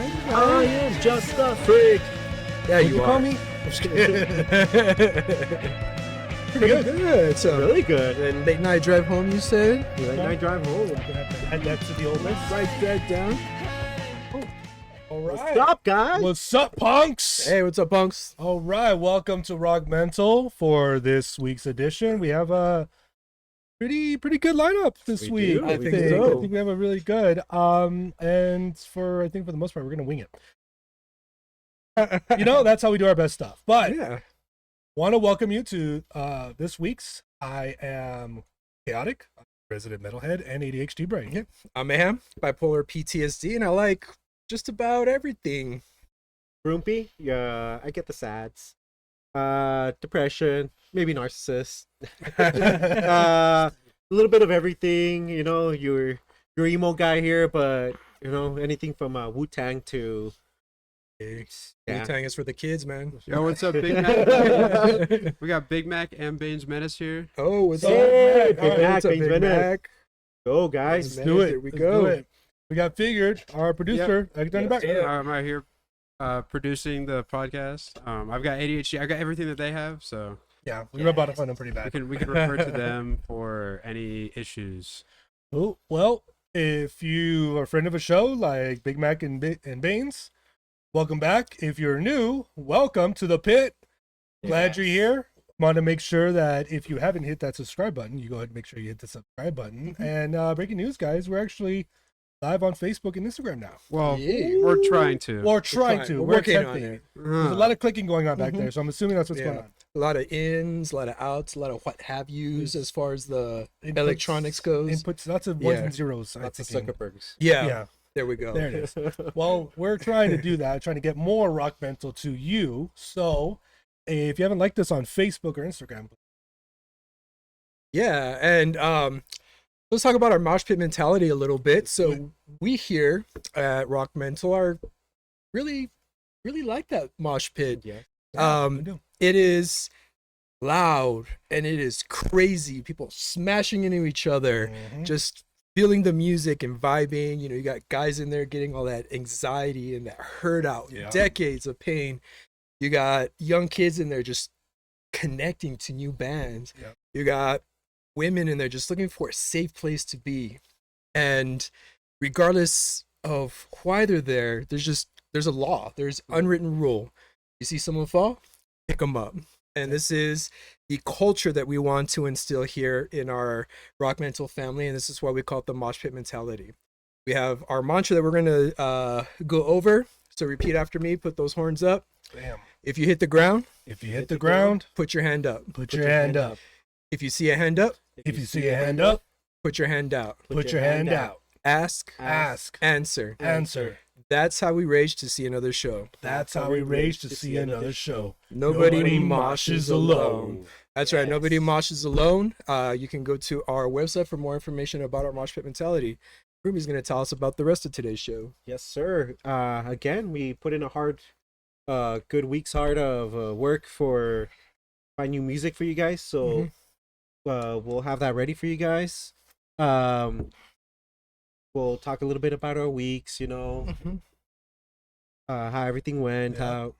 right? I am just a freak. Yeah, What you you are. call me? I'm just kidding. Pretty good. So Really good. then late night drive home, you said? Late night drive home. Add that to the old list. Write that down. All What's up, guys? What's up, punks? Hey, what's up, punks? All right, welcome to RockMental for this week's edition. We have a pretty good lineup this We week. do. I We think. do. I think we have a really good. And for the most part, we're gonna wing it. You know, that's how we do our best stuff. But Yeah. want to welcome you to this week's. I am chaotic, resident metalhead, and ADHD brain. Yeah. I'm Mayhem, bipolar PTSD, and I like just about everything. Grumpy. Yeah, I get the sads. Depression. Maybe narcissist. A little bit of everything. You know, you're emo guy here, but you know anything from Wu-Tang to yeah. Wu-Tang is for the kids, man. Yo, what's up, Big Mac? We got Big Mac and Bane's Menace here. Oh, what's Hey, up? Big Mac, what's up, Bane's Big Menace. Mac? Go, guys. Let's do it. Here we Let's go. do it. We got Figured, our producer. I got back. I'm right here producing the podcast. I've got ADHD. I got everything that they have, so Yeah, we rub out on them pretty we bad. can refer to them for any issues. Oh, well, if you are a friend of a show like Big Mac and Baines, welcome back. If you're new, welcome to the pit. Glad you're here. Want to make sure that if you haven't hit that subscribe button, you go ahead and make sure you hit the subscribe button. And breaking news, guys, we're actually live on Facebook and Instagram now. Well, Yeah. we're trying to. Or trying to. We're working on attempting. it. There's a lot of clicking going on back there, so I'm assuming that's what's Yeah. going on. A lot of ins, a lot of outs, a lot of what have yous as far as the Inputs- electronics goes. Inputs, lots of ones Yeah. and zeros. Lots of thinking. Zuckerbergs. Yeah, Yeah, there we go. there it is. Well, we're trying to do that, trying to get more rock mental to you. So if you haven't liked us on Facebook or Instagram, Yeah, and let's talk about our mosh pit mentality a little bit. So we here at RockMental are really like that mosh pit. Yeah. we do. It is loud and it is crazy. People smashing into each other, Mhm. just feeling the music and vibing. You know, you got guys in there getting all that anxiety and that hurt out, Yeah. decades of pain. You got young kids in there just connecting to new bands. Yep. You got women in there just looking for a safe place to be. And regardless of why they're there, there's a law, there's unwritten rule. You see someone fall, pick them up. And this is the culture that we want to instill here in our RockMental family, and this is why we call it the mosh pit mentality. We have our mantra that we're going to go over. So repeat after me, put those horns up. Bam. If you hit the ground, If you hit the ground, put your hand up. put your hand up. If you see a hand up, If you see a hand up, put your hand out. put your hand out. Ask, Ask, answer. answer. That's how we rage to see another show. That's how we rage to see another show. Nobody Nobody moshes moshes alone. That's right. Yes. Nobody moshes alone. You can go to our website for more information about our mosh pit mentality. Ruby's going to tell us about the rest of today's show. Yes, sir. Again, we put in a good week's hard of work for find new music for you guys. So we'll have that ready for you guys. We'll talk a little bit about our weeks. You know, how everything went. Yeah. How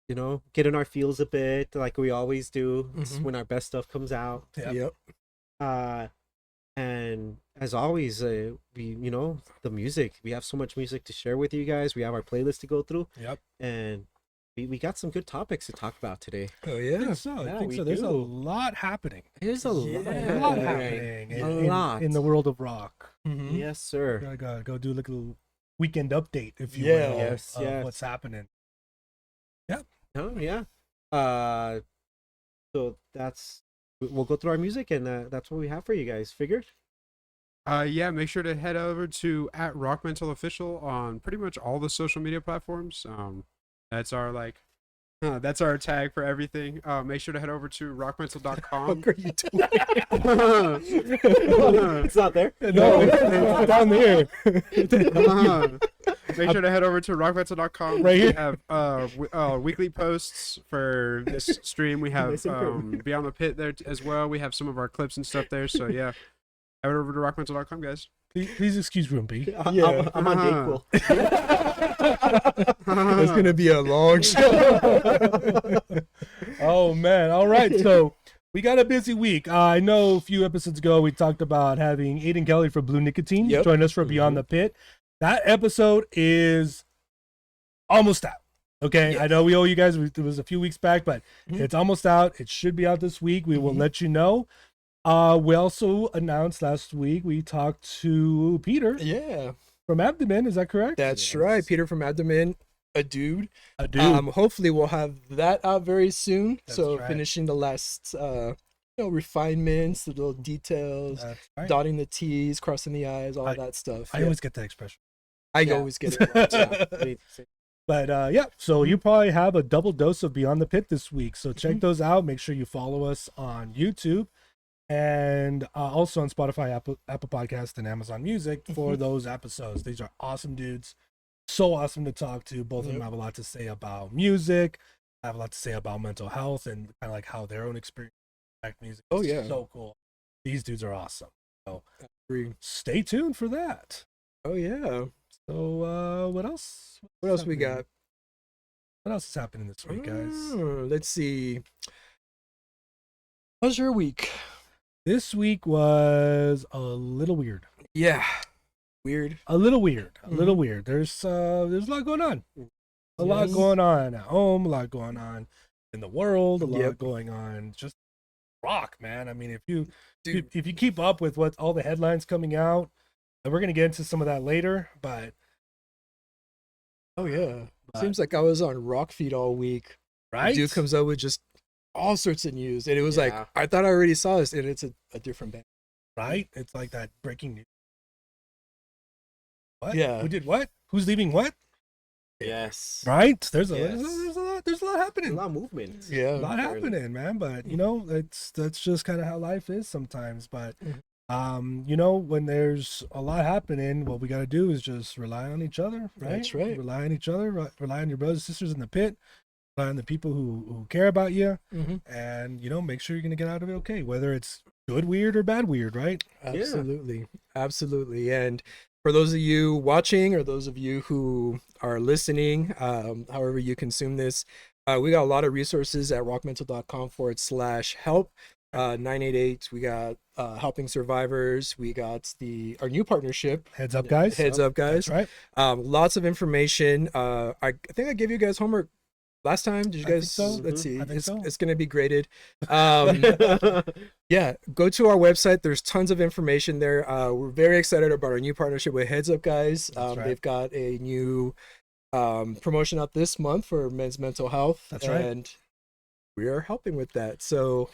you know, get in our feels a bit, like we always do. It's Mhm. when our best stuff comes out. Yep. Yep. And as always, we the music. We have so much music to share with you guys. We have our playlist to go through, Yep. and we got some good topics to talk about today. Oh, I yeah. think so. I Yeah, think we so. There's a do. lot happening. There's a A Yeah. lot Yeah. happening A lot. in the world of rock. Mhm. Yes, sir. Gotta go do like a little weekend update, if you Yeah. will, Yes, of yes. what's happening. Oh yeah. So we'll go through our music, and that's what we have for you guys. Figured. Yeah, make sure to head over to @RockMental Official on pretty much all the social media platforms. That's our tag for everything. Make sure to head over to rockmental.com. What are you doing? It's not there. No, it's down there. Make sure to head over to rockmental.com. Right here. We have weekly posts for this stream. We have Nice and clear. Beyond the Pit there as well. We have some of our clips and stuff there. So yeah, head over to rockmental.com, guys. Please excuse Rumpy. Yeah. I'm on Dayquil. It's gonna be a long show. Oh man! All right, so we got a busy week. I know a few episodes ago we talked about having Aiden Kelly from Blue Nicotine Yep. join us for Beyond the Pit. That episode is almost out. Okay, Yes. I know we owe you guys. It was a few weeks back, but Mhm. it's almost out. It should be out this week. We will Mhm. let you know. We also announced last week we talked to Peter Yeah, from Abdomen. Is that correct? that's Yes. right. Peter from Abdomen, a dude. A dude. Hopefully we'll have that out very soon. That's So right. finishing the last refinements, the little details, That's right. dotting the T's, crossing the I's, all I- that stuff. I Yeah. always get that expression. I Yeah. always get it wrong. Yeah. But yeah, so you probably have a double dose of Beyond the Pit this week. So check those out. Make sure you follow us on YouTube and also on Spotify, Apple Podcast, and Amazon Music for those episodes. These are awesome dudes. So awesome to talk to. Both of them Yep. have a lot to say about music, have a lot to say about mental health, and kind of like how their own experience with music. Oh, is yeah. so cool. These dudes are awesome. Agree. Stay tuned for that. Oh yeah. So what else? What else we got? What else is happening this week, guys? Let's see. How's your week? This week was a little weird. Yeah. Weird. A little weird. A little Mhm. weird. There's a lot going on. A lot Yes. going on at home, a lot going on in the world, a lot Yep. going on just rock, man. I mean, if you Dude. if you keep up with what all the headlines coming out, and we're gonna get into some of that later, but Oh yeah. But- Seems like I was on Rock Feed all week. right? Dude comes up with just all sorts of news, and it was Yeah. like I thought I already saw this, and it's a different band. Right? It's like that breaking news. What? Yeah. Who did what? Who's leaving what? Yes. Right? There's a Yes. there's a lot A happening. lot of movement. A Yeah. lot happening, man. But you know, that's just kind of how life is sometimes. But you know, when there's a lot happening, what we got to do is just rely on each other, right? That's right. Rely on each other. Rely on your brothers and sisters in the pit. Rely on the people who care about you, Mm-hmm. and you know, make sure you're gonna get out of it okay, whether it's good weird or bad weird, right? Absolutely. Absolutely. And for those of you watching or those of you who are listening, however you consume this, we got a lot of resources at rockmental.com/help. 988, we got helping survivors. We got our new partnership. Heads up, guys. Heads up, guys. That's right. Lots of information. I think I gave you guys homework last time. Did you I think guys? so. Let's see. I think It's, so. it's going to be graded. Yeah, go to our website. There's tons of information there. We're very excited about our new partnership with Heads Up, guys. That's right. They've got a new promotion out this month for men's mental health. That's right. And we are helping with that. So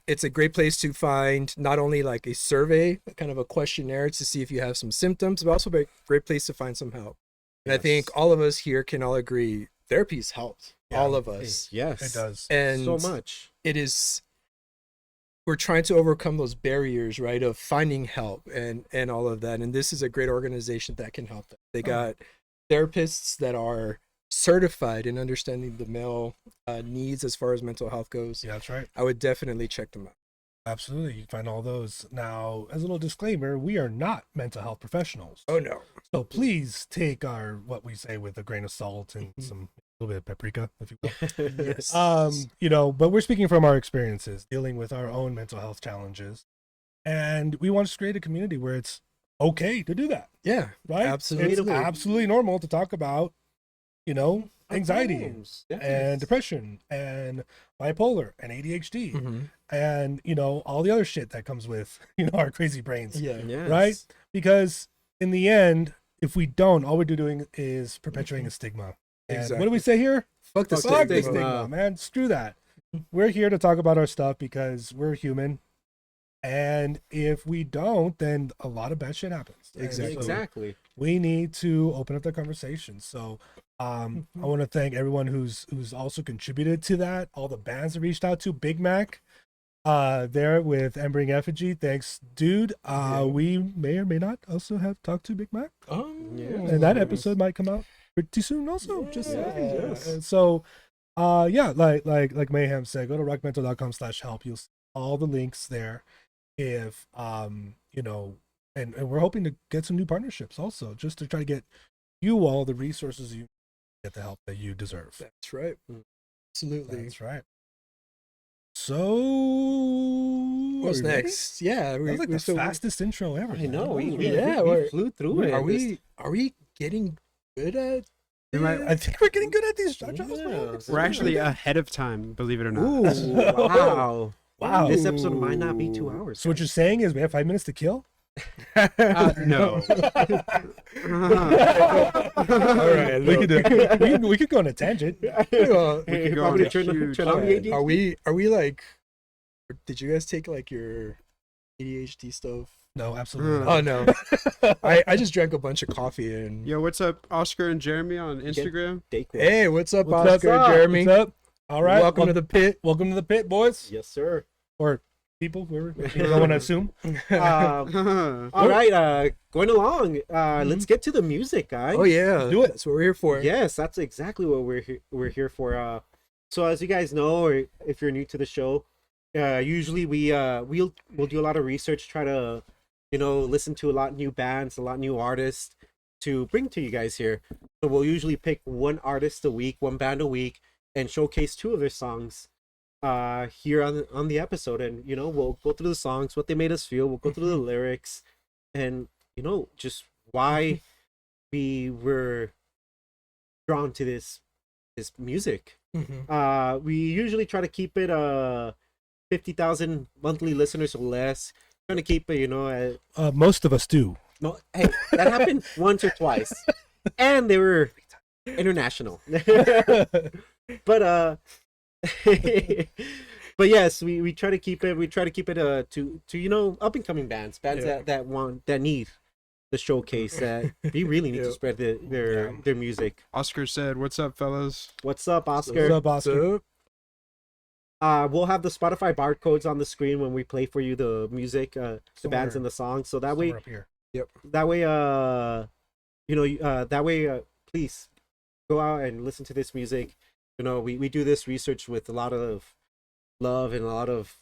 it's a great place to find not only like a survey, but kind of a questionnaire to see if you have some symptoms, but also a great place to find some help. And I think Yes. all of us here can all agree therapy's helped Yeah. all of us. Yes. It does. And so much. it is, we're trying to overcome those barriers, right, of finding help and all of that. And this is a great organization that can help them. They got therapists that are certified in understanding the male needs as far as mental health goes. Yeah, that's right. I would definitely check them out. Absolutely. You can find all those. Now, as a little disclaimer, we are not mental health professionals. Oh no. So please take what we say with a grain of salt and a little bit of paprika, if you will. Yes. You know, but we're speaking from our experiences dealing with our own mental health challenges. And we want to create a community where it's okay to do that, Yeah. right? Absolutely. It's absolutely normal to talk about, you know, anxiety and depression and bipolar and ADHD Mhm. and, you know, all the other shit that comes with, you know, our crazy brains. Yeah. Yes. Right? Because in the end, if we don't, all we're doing is perpetuating a stigma. And what do we say here? Fuck the Fuck Fuck the stigma. stigma, man. Screw that. We're here to talk about our stuff because we're human. And if we don't, then a lot of bad shit happens. And Exactly. so Exactly. we need to open up the conversation. So I want to thank everyone who's also contributed to that. All the bands that reached out to Big Mac, there with Embering Effigy. Thanks, dude. We may or may not also have talked to Big Mac, Oh. Yeah. and that episode might come out pretty soon. Also, just saying. Yes. And so, yeah, like Mayhem said, go to rockmental.com/help. You'll see all the links there. If you know and we're hoping to get some new partnerships also, just to try to get you all the resources you get, the help that you deserve. That's right. Absolutely. That's right. So What's are we ready? next? Yeah, That was like we're the still- fastest intro ever. I know. We we're- flew through it. Are we getting good at? We might- I think we're getting good at these. Yeah. We're actually ahead of time, believe it or not. Ooh, wow. Wow. This episode might not be 2 hours. So what you're saying is we have 5 minutes to kill? No. All right, We could go on a tangent. Well, We could go Probably on a turn huge on the ADHD. are we like? Did you guys take like your ADHD stuff? No, absolutely Oh not. no, I just drank a bunch of coffee and. Yo, what's up, Oscar and Jeremy on Instagram? Dayquil. Hey, what's up, What's Oscar, up? Jeremy? What's up? All right. Welcome to the pit. Welcome to the pit, boys. Yes, sir. Or people, whoever. I want to assume. All right, going along. Let's get to the music, guys. Oh yeah, Do it. That's what we're here for. Yes, that's exactly what we're here for. So as you guys know, or if you're new to the show, usually we'll do a lot of research, try to listen to a lot of new bands, a lot of new artists to bring to you guys here. So we'll usually pick one artist a week, one band a week, and showcase 2 of their songs here on the episode. And we'll go through the songs, what they made us feel. We'll go through the lyrics, and just why we were drawn to this music. Mhm. We usually try to keep it 50,000 monthly listeners or less. Trying to keep it, Most of us do. no, hey, that happened once or twice, and they were international. But but yes, we try to keep it. We try to keep it to up and coming bands Yeah. that need the showcase, that we really need to Yeah. spread their music. Oscar said, "What's up, fellas?" What's up, Oscar? What's up, Oscar? So, We'll have the Spotify barcodes on the screen when we play for you the music, the bands and the songs. So that way, Somewhere up here. please go out and listen to this music. We do this research with a lot of love and a lot of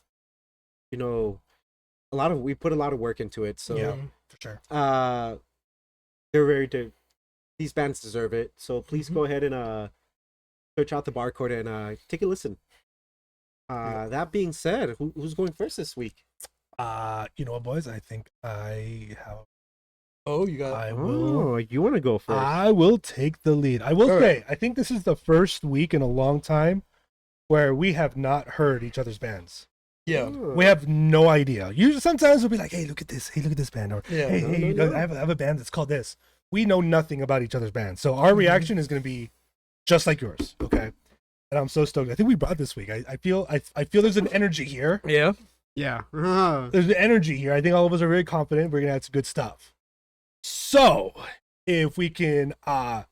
we put a lot of work into it. So Yeah. For sure. these bands deserve it. So please go ahead and search out the barcode and take a listen. That being said, who's going first this week? You know what, boys? I think I have. oh, you got. I will. Oh, you want to go first? I will take the lead. I will All say, I think this is the first week in a long time where we have not heard each other's bands. Yeah. We have no idea. Usually, sometimes we'll be like, "Hey, look at this! Hey, look at this band!" Or Yeah. "Hey, No, hey, no, no. I have a band that's called this." We know nothing about each other's bands, so our reaction is going to be just like yours. Okay, and I'm so stoked. I think we brought this week. I feel there's an energy here. Yeah. Yeah. There's an energy here. I think all of us are very confident we're gonna have some good stuff. So, if we can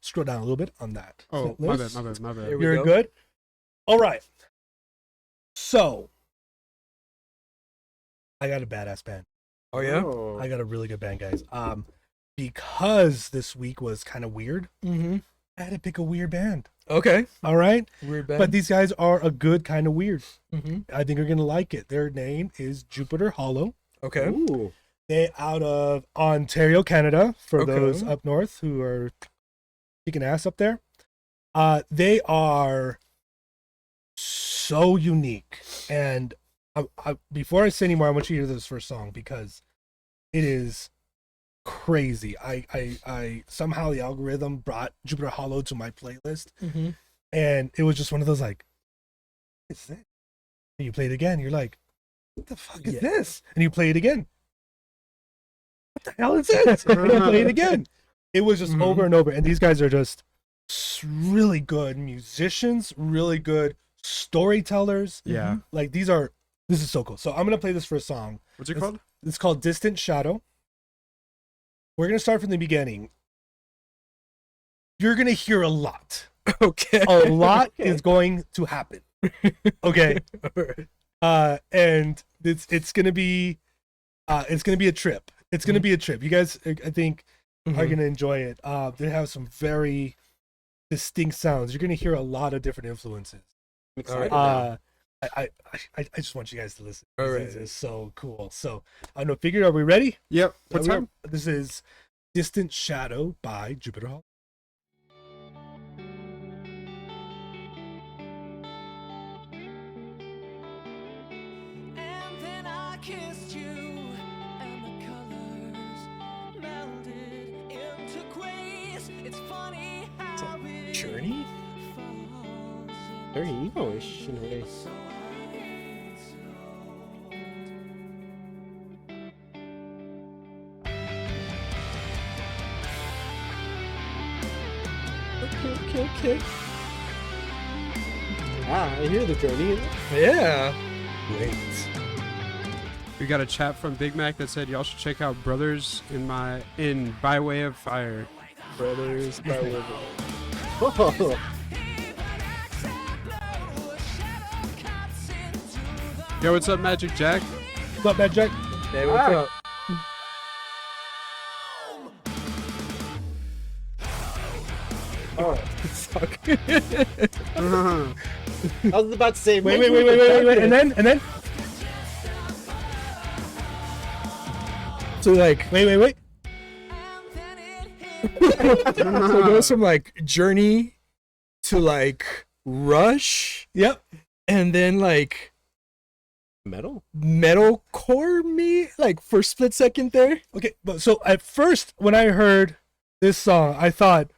scroll down a little bit on that. Oh, set my list. bad. Here we You're go. good? All right. So, I got a badass band. Oh yeah. I got a really good band, guys. Because this week was kind of weird, Mm-hmm. I had to pick a weird band. Okay. All right? Weird band. But these guys are a good kind of weird. Mm-hmm. I think you're going to like it. Their name is Jupiter Hollow. Okay. Ooh. They out of Ontario, Canada, for Okay. those up north who are kicking ass up there. They are so unique. And before I say any more, I want you to hear this first song because it is crazy. I somehow the algorithm brought Jupiter Hollow to my playlist, Mm-hmm. and it was just one of those like, what is this? And you play it again, you're like, what the fuck is Yeah. this? And you play it again. What the hell is this? And you play it again. It was just Mhm. over and over. And these guys are just really good musicians, really good storytellers. Yeah. Like this is so cool. So I'm gonna play this first song. What's it It's- called? It's called Distant Shadow. We're going to start from the beginning. You're going to hear a lot. Okay. A lot Okay. is going to happen. Okay. And it's going to be a trip. It's going to be a trip. You guys, I think, are Mhm. going to enjoy it. They have some very distinct sounds. You're going to hear a lot of different influences. I'm excited All now. I just want you guys to listen. All This right. is so cool. So I don't know. Figure, are we ready? Yep. What time? This is Distant Shadow by Jupiter Hall. And then I kissed you, and the colors melded into grace. It's funny how it Journey? falls Very emo-ish in a way. Okay. I hear the journey. Yeah. Great. We got a chat from Big Mac that said y'all should check out Brothers in By Way of Fire. Brothers. Oh, Yo, what's up, Magic Jack? What's up, Bad Jack? Hey, what's up? oh. Uh-huh. I was about to say. Wait, and then. So like, Wait. so it goes from like Journey to like Rush, Yep. and then like Metal. metalcore me like for a split second there. Okay, but so at first when I heard this song, I thought,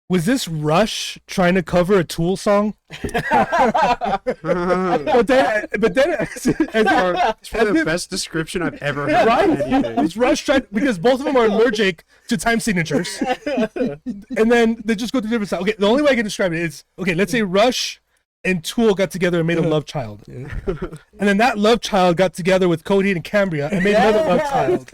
was this Rush trying to cover a Tool song? But then, It's probably the best description I've ever heard. right? Of anything. It's Rush trying, because both of them are allergic to time signatures, and then they just go to different styles. Okay, the only way I can describe it is, okay, let's say Rush and Tool got together and made a love child, and then that love child got together with Cody and Cambria and made another love child.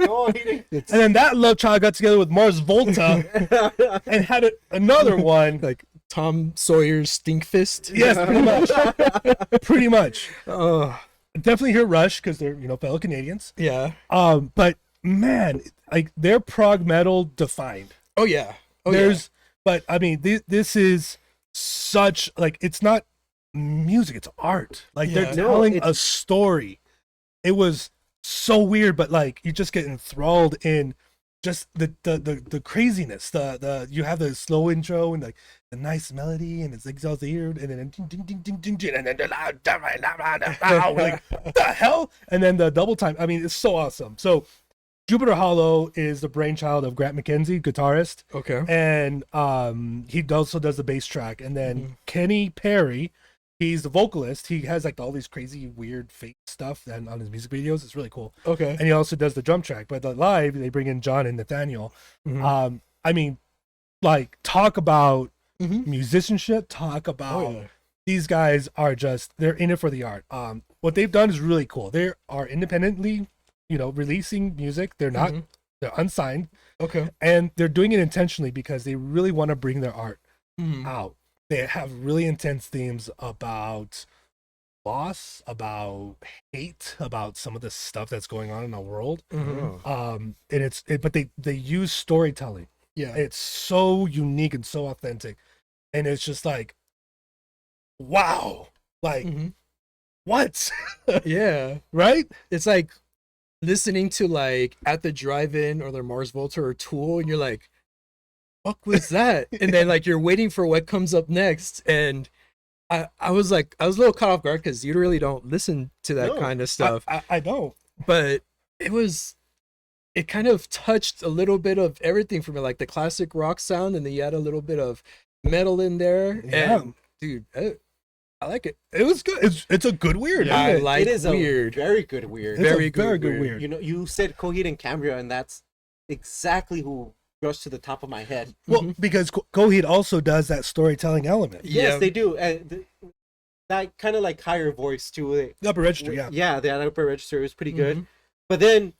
And then that love child got together with Mars Volta and had another one. Like Tom Sawyer's Stinkfist. Yes, pretty much. Pretty much. Oh, Definitely hear Rush because they're, fellow Canadians. yeah. But man, like they're prog metal defined. Oh yeah. Oh But I mean, this is such, like, it's not music, it's art. Like Yeah. they're No, telling it's- a story. It was so weird, but like you just get enthralled in just the craziness. The you have the slow intro and like the nice melody and it's exhausted and then ding, ding, ding, ding, ding, ding, and then like the hell, and then the double time. I mean, it's so awesome. So Jupiter Hollow is the brainchild of Grant McKenzie, guitarist, Okay. and he also does the bass track. And then Kenny Perry, he's the vocalist. He has like all these crazy weird fake stuff and on his music videos. It's really cool. Okay. And he also does the drum track. But the live, they bring in John and Nathaniel. Mhm. I mean, like, talk about Mhm. musicianship. Talk about Oh, yeah. these guys are just, they're in it for the art. What they've done is really cool. They are independently, releasing music. They're not, Mhm. they're unsigned, Okay. and they're doing it intentionally because they really want to bring their art Mhm. out. They have really intense themes about loss, about hate, about some of the stuff that's going on in the world. Mhm. And but they use storytelling. Yeah. It's so unique and so authentic, and it's just like, wow, like Mhm. what, Yeah. right? It's like listening to like At the Drive-In or the Mars Volta or Tool, and you're like, "Fuck was that?" And then like you're waiting for what comes up next, and I was a little caught off guard because you really don't listen to that No, kind of stuff, I know. but it kind of touched a little bit of everything for me, like the classic rock sound, and then you had a little bit of metal in there, Yeah. and dude, I like it. It was good. It's a good weird. Yeah. I isn't it? like it is weird. a very good weird. It's a very good very good weird. weird. You know, you said Coheed and Cambria, and that's exactly who rushed to the top of my head. Well, because Coheed also does that storytelling element. Yes, Yeah. they do. That kind of like higher voice to it. The upper register, yeah. Yeah, that upper register was pretty good. Mhm. But then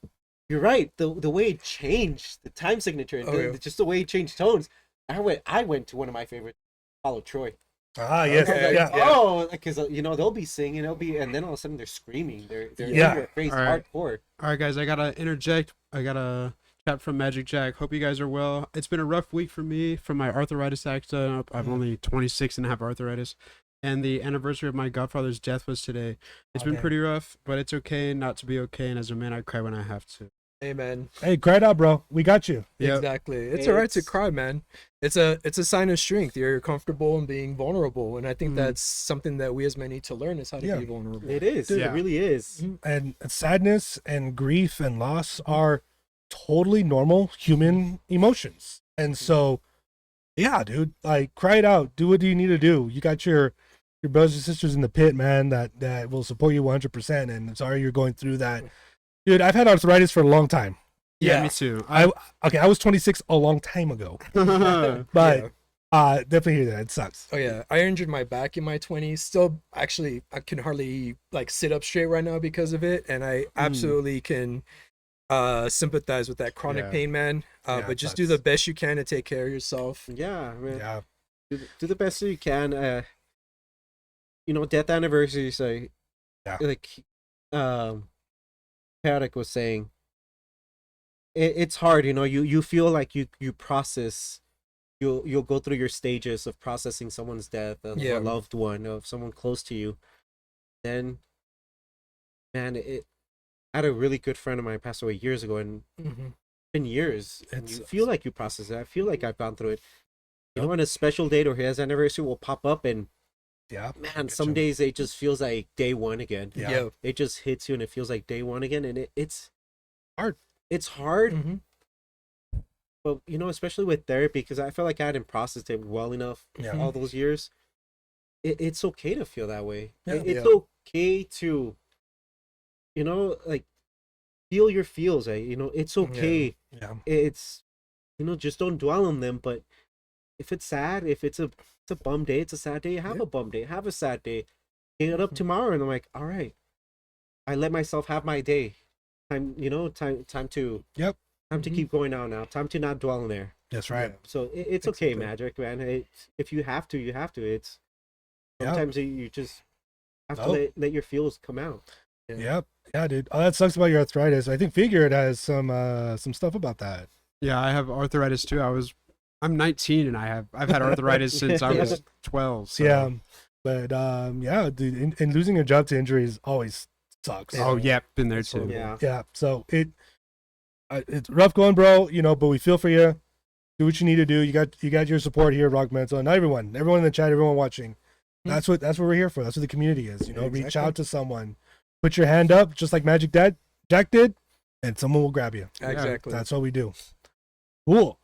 you're right. The way it changed, the time signature, Oh, yeah. just the way it changed tones. I went to one of my favorite, Follow Troy. Ah, yes, Okay. yeah. Oh, because they'll be singing, and then all of a sudden they're screaming. They're Yeah. in your face All right. hardcore. All right, guys, I gotta interject. I got a chat from Magic Jack. Hope you guys are well. It's been a rough week for me from my arthritis accident. I'm only 26 and have arthritis. and the anniversary of my godfather's death was today. It's been man. pretty rough, but it's okay not to be okay. And as a man, I cry when I have to. Amen. Hey, cry it out, bro. We got you. Yep. Exactly. It's all right to It's- cry, man. It's a sign of strength. You're comfortable in being vulnerable, and I think that's something that we as men need to learn is how to Yeah. be vulnerable. It is. Yeah. It really is. And sadness and grief and loss are totally normal human emotions. And so, yeah, dude, like cry it out. Do what you need to do. You got your brothers and sisters in the pit, man, that will support you 100%. And sorry you're going through that. Dude, I've had arthritis for a long time. Yeah, me too. I was 26 a long time ago. But definitely hear that. It sucks. Oh yeah, I injured my back in my 20s. Still, actually, I can hardly like sit up straight right now because of it, and I absolutely can sympathize with that chronic Yeah. pain, man. Yeah, But just it do the sucks. best you can to take care of yourself. Yeah, man. Yeah. Do the best that you can. Death anniversaries. Like, Paddock was saying, it's hard. You feel like you process. You'll go through your stages of processing someone's death of Yeah. a loved one, of someone close to you. Then, man, I had a really good friend of mine passed away years ago, and Mm-hmm. it's been years. And It's- you feel like you process it. I feel like I've gone through it. On a special date or his anniversary will pop up, and Yeah. man, some days it just feels like day one again. Yeah. Yeah. It just hits you, and it feels like day one again, and it's Hard. It's hard, Mm-hmm. but especially with therapy, because I felt like I hadn't processed it well enough Yeah. all those years. It's okay to feel that way. Yeah. It's Yeah. okay to, like feel your feels. It's okay. Yeah. It's just don't dwell on them. But if it's sad, if it's a bum day, it's a sad day. Have Yeah. a bum day. Have a sad day. Get up tomorrow, and I'm like, all right, I let myself have my day. Time to Yep. time to keep going on now. Time to not dwell in there. That's right. So it's okay, Exactly. Magic, man. If you have to, you have to. It's Yeah. sometimes you just have to Oh. let your feels come out. Yep. Yeah, dude. Oh, that sucks about your arthritis. I think Figure It has some stuff about that. Yeah, I have arthritis too. I'm 19 and I've had arthritis since I was 12. So. Yeah. But yeah, dude, and losing your job to injuries always sucks. Oh yeah, been there That's too. horrible. Yeah. Yeah. So it's rough going, bro. But we feel for you. Do what you need to do. You got your support here at RockMental, and everyone in the chat, everyone watching. That's what we're here for. That's what the community is. Yeah, Reach exactly. out to someone, put your hand up, just like Jack did, and someone will grab you. Exactly. That's what we do. Cool.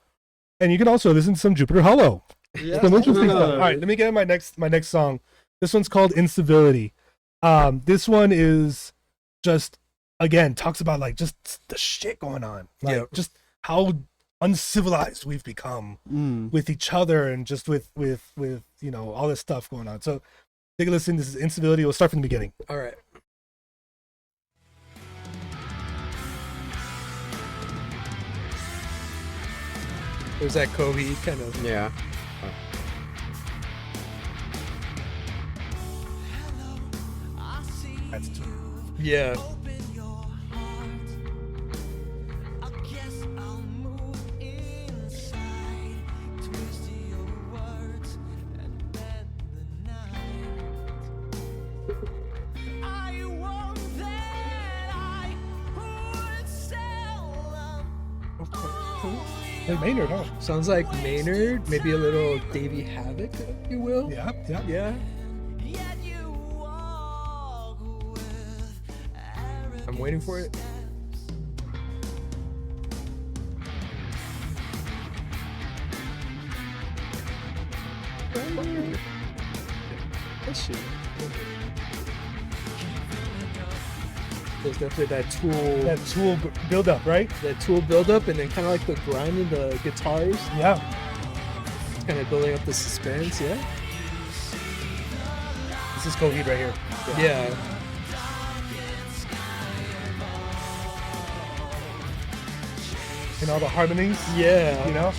And you can also listen to some Jupiter Hollow. Yeah. Some interesting stuff. All right, let me get in my next song. This one's called Incivility. This one is just, again, talks about like just the shit going on, like Yeah. just how uncivilized we've become with each other and just with all this stuff going on. So take a listen. This is Incivility. We'll start from the beginning. All right. There's that Kobe kind of. Yeah. I see That's Yeah. open your heart. I guess I'll move inside, twist your words and bend the night. I want that I would sell Hey, Maynard, huh? Sounds like Maynard, maybe a little Davey Havoc, if you will. Yeah, yeah. Yeah. yet you walk with I'm waiting for it. That shit. There's definitely that That tool build up, right? tool buildup, and then kind of like the grind in the guitars, Yeah. kind of building up the suspense. Yeah. This is Coheed right here. Yeah. And all the harmonies, Yeah. you know?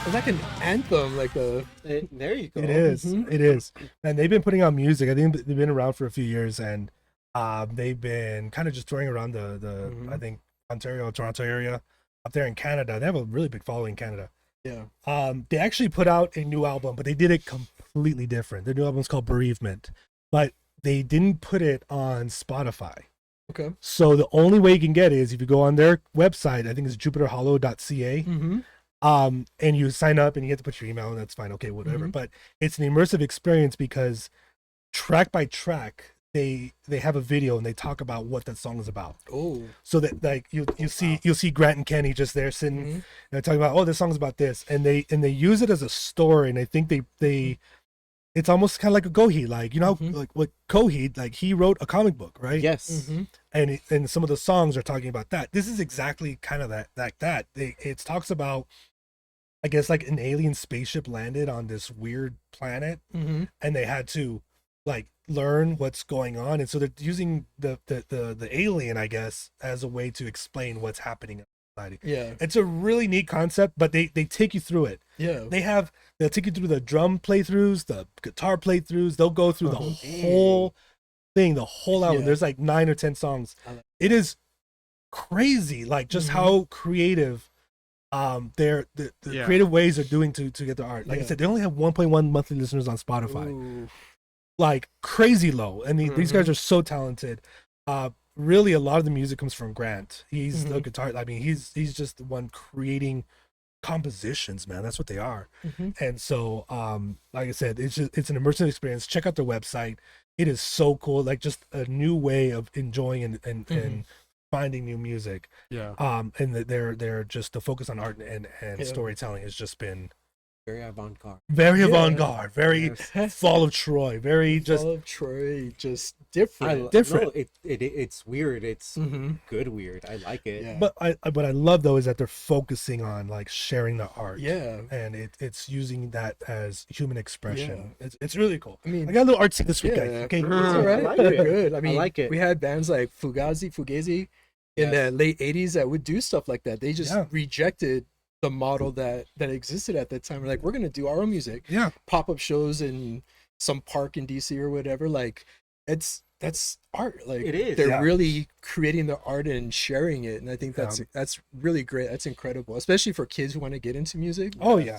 It's like an anthem, like a. There you go. It is. Mhm. It is. And they've been putting out music. I think they've been around for a few years, and they've been kind of just touring around the Mhm. I think Ontario, Toronto area, up there in Canada. They have a really big following in Canada. Yeah. They actually put out a new album, but they did it completely different. Their new album's called Bereavement, but they didn't put it on Spotify. Okay. So the only way you can get it is if you go on their website. I think it's jupiterhollow.ca. Mm-hmm. And you sign up and you get to put your email, and that's fine. Okay, whatever. Mhm. But it's an immersive experience because track by track, they have a video and they talk about what that song is about. Oh. So that like you'll see Grant and Kenny just there sitting Mhm. and they're talking about, oh, this song's about this, and they use it as a story, and I think they it's almost kind of like a Gohei, like, you know, Mhm. like what Gohei, like he wrote a comic book, right? Yes. Mm-hmm. And some of the songs are talking about that. This is exactly kind of that. It talks about, I guess, like an alien spaceship landed on this weird planet, Mm-hmm. and they had to like learn what's going on, and so they're using the alien, I guess, as a way to explain what's happening in society. Yeah. It's a really neat concept, but they take you through it. Yeah. They'll take you through the drum playthroughs, the guitar playthroughs. They'll go through the Uh-huh. whole thing, the whole album. Yeah. There's like 9 or 10 songs. I like- It is crazy, like just Mhm. how creative the Yeah. creative ways they're doing to get their art. Like I Yeah. said, they only have 1.1 monthly listeners on Spotify. Ooh. Like crazy low. I mean, these Mm-hmm. guys are so talented. Really, a lot of the music comes from Grant. He's the Mhm. guitar. I mean, he's just the one creating compositions, man. That's what they are. Mm-hmm. And so, like I said, it's an immersive experience. Check out their website. It is so cool. Like just a new way of enjoying and Mhm. finding new music. Yeah. And they're just the focus on art and Yeah. storytelling has just been Very avant-garde. very Yeah. avant-garde, very Yes. Fall of Troy, very just Fall of Troy, just different. different. No, it's weird. It's Mm-hmm. good weird. I like it. Yeah. But what I love though is that they're focusing on like sharing the art. Yeah. And it's using that as human expression. It's really cool. I mean, I got a little artsy this week, yeah. guys. Okay. It's I all right. like They're it. good. I mean, like it. we had bands like Fugazi in the late 80s that would do stuff like that. They just Yeah. rejected the model that existed at that time. We're like, we're gonna do our own music. Yeah. Pop-up shows in some park in DC or whatever. Like that's art. Like It is. they're Yeah. really creating the art and sharing it. And I think Yeah. that's really great. That's incredible. Especially for kids who want to get into music. Oh yeah.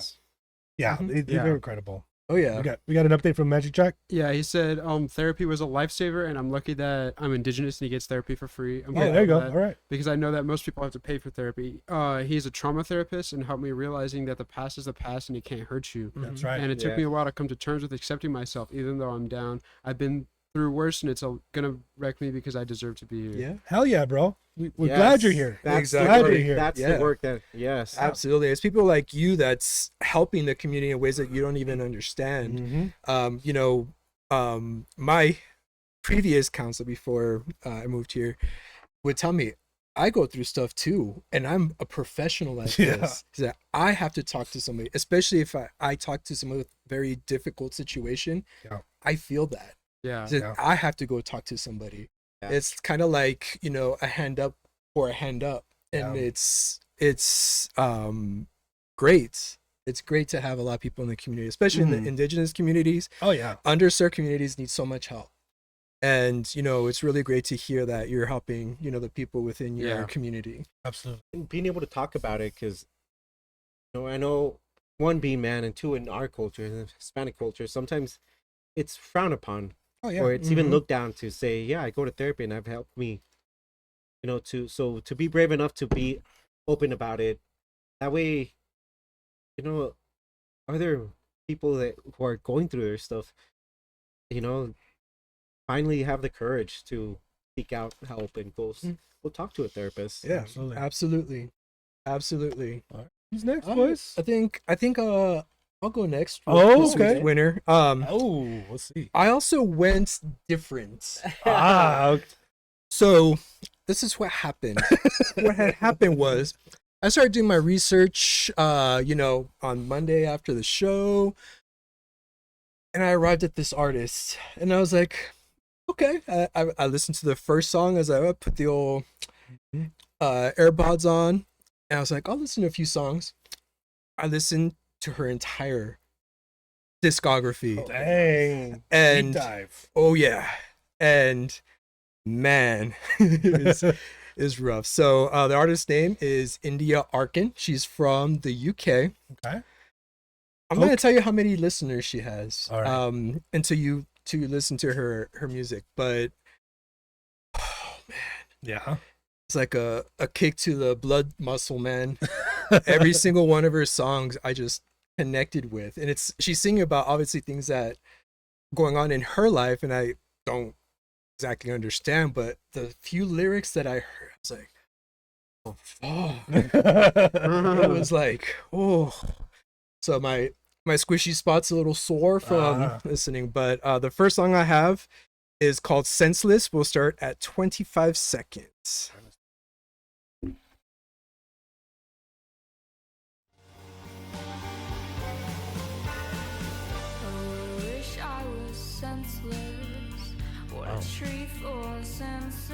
Yeah. Mhm. They're Yeah. incredible. Oh yeah. We got an update from Magic Jack. Yeah, he said therapy was a lifesaver, and I'm lucky that I'm indigenous and he gets therapy for free. I'm Oh, grateful there you for go. that, All right. because I know that most people have to pay for therapy. He's a trauma therapist and helped me realizing that the past is the past and it can't hurt you. That's Mhm. right. And it took Yeah. me a while to come to terms with accepting myself, even though I'm down. I've been through worse, and it's gonna wreck me because I deserve to be here. Yeah. Hell yeah, bro. We're Yes. glad you're here. That's Exactly. the work. Glad you're here. That's Yeah. the work that. Yes. Absolutely. It's people like you that's helping the community in ways that you don't even understand. Mm-hmm. My previous counselor before I moved here would tell me I go through stuff too, and I'm a professional at Yeah. this. He said, I have to talk to somebody, especially if I talk to someone with very difficult situation. Yeah. I feel that. Yeah. He said, Yeah. I have to go talk to somebody. Yeah. It's kind of like, a hand up or a hand up, and Yeah. it's great. It's great to have a lot of people in the community, especially in Mhm. the indigenous communities. Oh yeah. Underserved communities need so much help, and it's really great to hear that you're helping the people within your Yeah. community. Absolutely. And being able to talk about it, because I know, one, being man, and two, in our culture, in the Hispanic culture, sometimes it's frowned upon, Oh yeah. or it's even Mhm. looked down to say, yeah, I go to therapy and I've helped me, to be brave enough to be open about it. That way, other people who are going through their stuff, finally have the courage to seek out help and Mm. go talk to a therapist. Yeah, Absolutely. absolutely. Who's next, Um, boys? I think I'll go next. with Oh, this week's okay. winner. Oh, let's see. I also went different. Okay. So this is what happened. What had happened was I started doing my research, on Monday after the show, and I arrived at this artist, and I was like, okay. I listened to the first song as I put the old AirPods on, and I was like, I'll listen to a few songs. I listened to her entire discography, Dang. and Deep dive. oh yeah, and man, is rough. So the artist's name is India Arkin. She's from the UK. Okay. I'm gonna tell you how many listeners she has. All right. Until you listen to her music, but Yeah. it's like a kick to the blood muscle, man. Every single one of her songs I just connected with, and she's singing about obviously things that going on in her life, and I don't exactly understand, but the few lyrics that I heard, I was like, oh fuck. It was like, oh. So my squishy spot's a little sore from listening, but the first song I have is called Senseless. We'll start at 25 seconds. I wish I was senseless. What a treat for senses.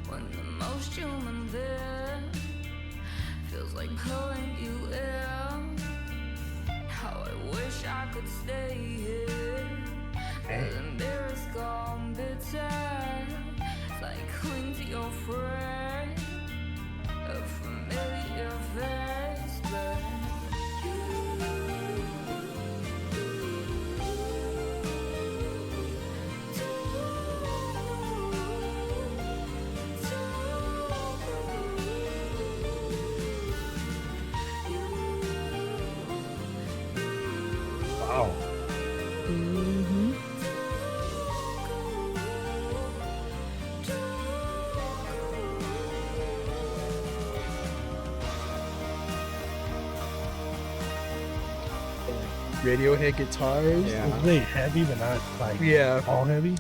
When the most human bit feels like pulling you in. How I wish I could stay here. And there is gone bitter. It's like cling to your friend. A familiar face, but Wow. Radiohead guitars. Yeah. Really heavy, but not like Yeah. all heavy.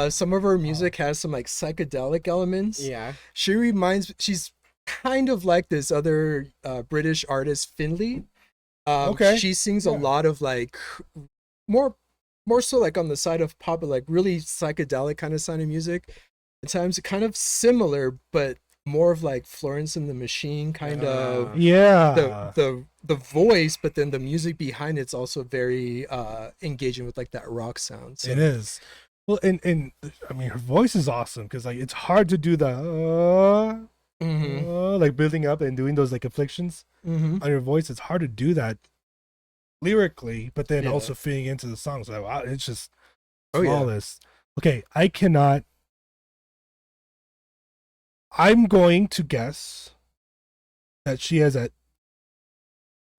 Some of her music has some like psychedelic elements. Yeah. She's kind of like this other British artist, Finley. Okay. She sings a Yeah. lot of like more so like on the side of pop, but like really psychedelic kind of sound of music. At times kind of similar, but more of like Florence and the Machine kind of Yeah. the voice, but then the music behind it's also very engaging with like that rock sound. So It is. Well, and I mean, her voice is awesome because like it's hard to do the mhm, like building up and doing those like afflictions mhm. on your voice. It's hard to do that lyrically, but then Yeah. also fitting into the song. So wow, it's just Oh yeah. flawless. Okay, I cannot. I'm going to guess that she has a.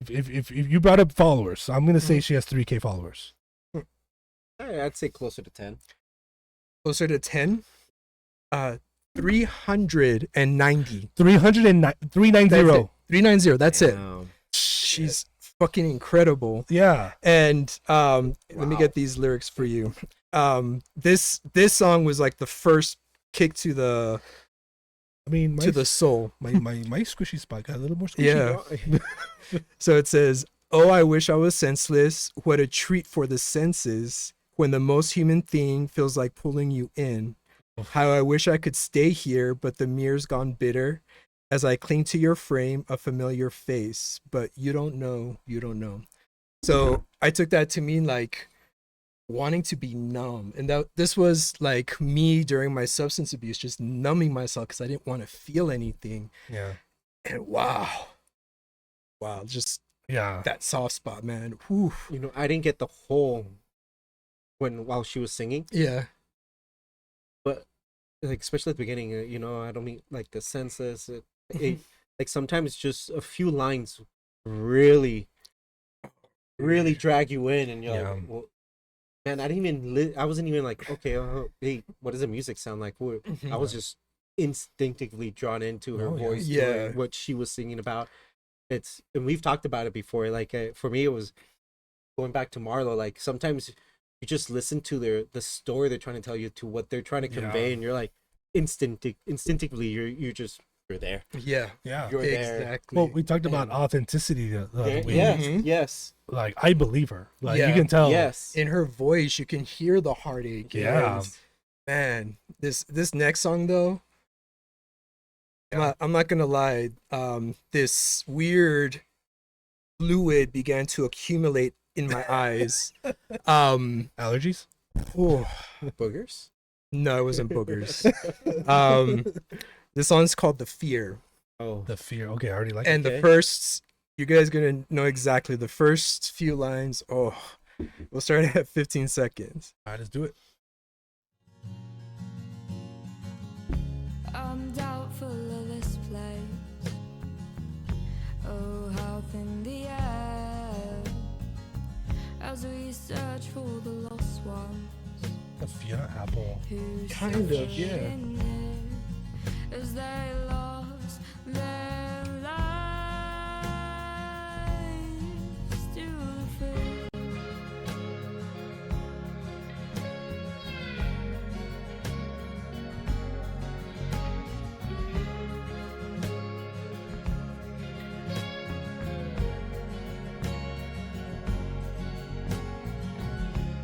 If you brought up followers, I'm gonna say she has 3K followers. I'd say closer to 10. Closer to 10. 390. 390. 390. That's it. Damn. She's fucking incredible. Yeah. And let me Wow. get these lyrics for you. This song was like the first kick to the I mean, soul. my squishy spot got a little more squishy. Yeah. So it says, "Oh, I wish I was senseless. What a treat for the senses when the most human thing feels like pulling you in. How I wish I could stay here, but the mirror's gone bitter as I cling to your frame, a familiar face. But you don't know, you don't know." So I took that to mean like wanting to be numb, and that this was like me during my substance abuse, just numbing myself because I didn't want to feel anything. Yeah. And wow, just Yeah. that soft spot, man. Whew. You know, I didn't get the whole while she was singing, Yeah. but like especially at the beginning, you know, I don't mean like the senseless. It, like sometimes just a few lines really drag you in, and you're Yeah. like, well, man, I didn't even I wasn't even like, okay, hey, what does the music sound like? I was just instinctively drawn into her Oh, yeah. voice, to, Yeah. like, what she was singing about. And we've talked about it before. Like for me, it was going back to Marlo. Like sometimes you just listen to the story they're trying to tell you, to what they're trying to convey, Yeah. and you're like instinctively you're there. Yeah. Yeah. You're there. Exactly. Well, we talked about And- authenticity the other week. Yes, Mhm. yes, Like I believe her. Like Yeah. you can tell. yes. In her voice, you can hear the heartache. Yeah. And, man, this next song though, I'm not gonna lie. This weird fluid began to accumulate in my eyes. Allergies. Oh, Boogers. no, it wasn't boogers. This song's called "The Fear," Oh, The fear. Okay, I already like and it. the Okay. first you guys gonna know exactly the first few lines. Oh, we'll start at 15 seconds. All right, let's do it. I'm doubtful of this place. Oh, how thin the air as we search for the lost ones A Fiona Apple. who Kind of, suffered yeah. in there as they lost their lives to the fear.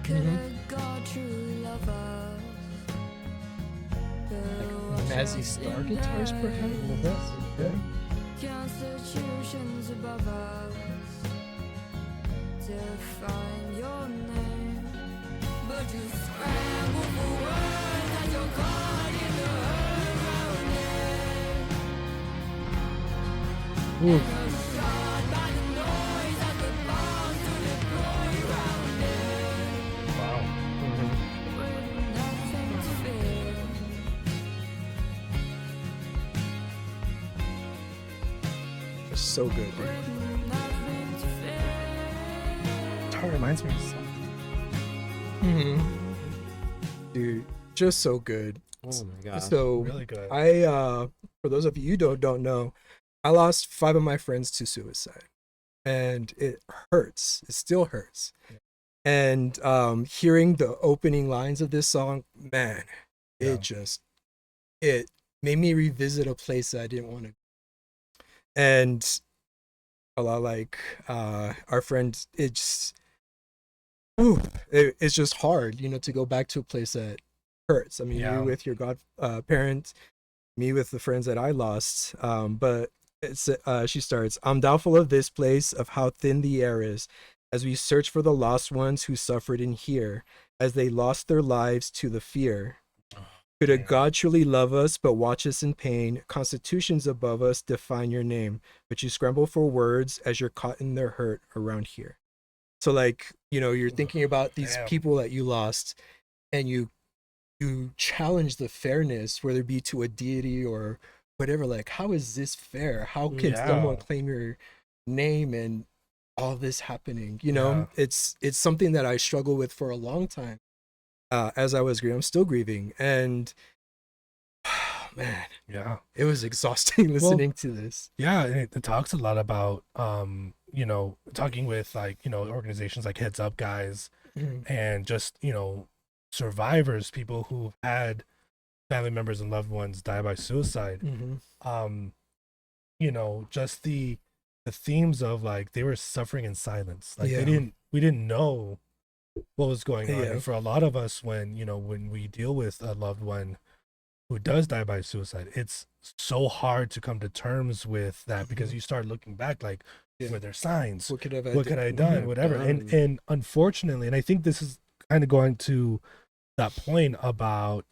Could a God truly love us? Mazzy Star guitars, perhaps. Constitutions above us define your name, but you scramble for words as you're caught in the hurricane. Ooh. You're shot by the noise as the bombs to deploy around it. Wow. With nothing to fear. It's so good, dude. With nothing to fear. Guitar reminds me of something. Dude, just so good. Oh my god. So Really good. for those of you who don't know, I lost 5 of my friends to suicide, and it hurts. It still hurts. And hearing the opening lines of this song, man, Yeah. it made me revisit a place that I didn't want to. And a lot like our friend, it's just hard, to go back to a place that hurts. I mean, Yeah. you with your parents, me with the friends that I lost. But she starts, I'm doubtful of this place, of how thin the air is, as we search for the lost ones who suffered in here, as they lost their lives to the fear. Could a man. God truly love us, but watch us in pain? Constitutions above us define your name, but you scramble for words as you're caught in their hurt around here. So, like, you're thinking about these Damn. people that you lost, and you challenge the fairness, whether it be to a deity or whatever. Like, how is this fair? How can Yeah. someone claim your name and all this happening? Yeah. It's something that I struggled with for a long time. As I was grieving, I'm still grieving, and man, Yeah. it was exhausting listening to this. Yeah, and it talks a lot about talking with organizations like Heads Up Guys and just survivors, people who had family members and loved ones die by suicide. Just the themes of like they were suffering in silence. Like Yeah. we didn't know what was going on. Yeah. And for a lot of us, when we deal with a loved one who does die by suicide, it's so hard to come to terms with that because you start looking back like, Yeah. were there signs? What could I What could I have done? Mhm. Whatever. Done. And unfortunately, and I think this is kind of going to that point about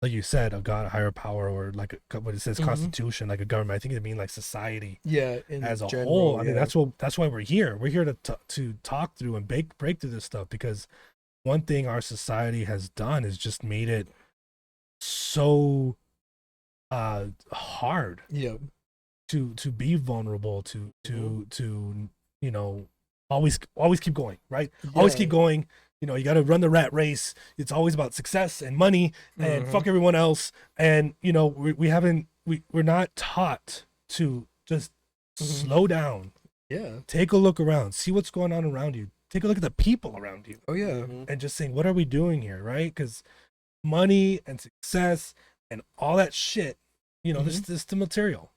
like you said, a God, a higher power, or like what it says, Mhm. constitution, like a government. I think it means like society Yeah, in as a general, whole. I mean, yeah. that's why we're here. We're here to talk through and break through this stuff, because one thing our society has done is just made it so hard Yeah. to be vulnerable, to always keep going, right? Always Yeah. keep going. You got to run the rat race. It's always about success and money and Mhm. fuck everyone else. And we're not taught to just Mhm. slow down, Yeah. take a look around, see what's going on around you, take a look at the people around you, Oh yeah. and just saying, what are we doing here, right? Because money and success and all that shit, this is the material,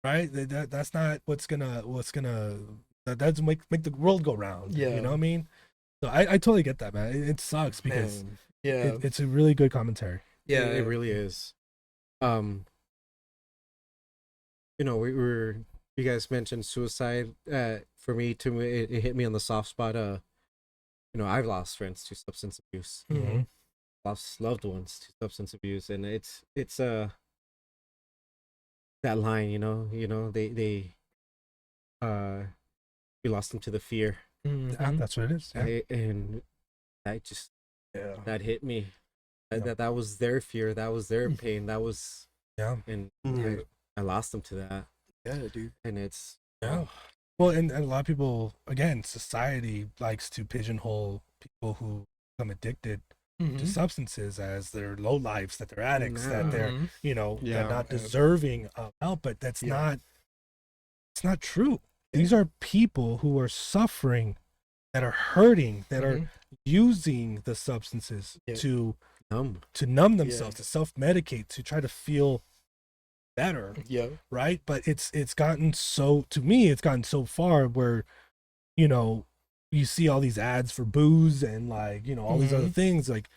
right? That's not what's gonna that doesn't make the world go round. Yeah. You know what I mean? So I totally get that, man. It sucks because Man. Yeah. it's a really good commentary. Yeah. it really is. You guys mentioned suicide. For me, it hit me on the soft spot. I've lost friends to substance abuse, Mhm. lost loved ones to substance abuse, and it's that line. They we lost them to the fear. Yeah, that's what it is. Yeah. And that just Yeah. that hit me. Yeah. That was their fear. That was their pain. That was Yeah. and Mhm. I lost them to that. Yeah, dude. And it's Yeah. Well, and a lot of people, again, society likes to pigeonhole people who become addicted to substances as their low lives, that they're addicts, that they're, Mhm. you know, Yeah. they're not deserving of help. But that's Yeah. not, it's not true. These are people who are suffering, that are hurting, that are Mhm. using the substances Yeah. to numb. numb themselves, to self-medicate, to try to feel better, Yeah. right? But it's gotten so, to me, it's gotten so far where, you know, you see all these ads for booze and, like, you know, all these other things, like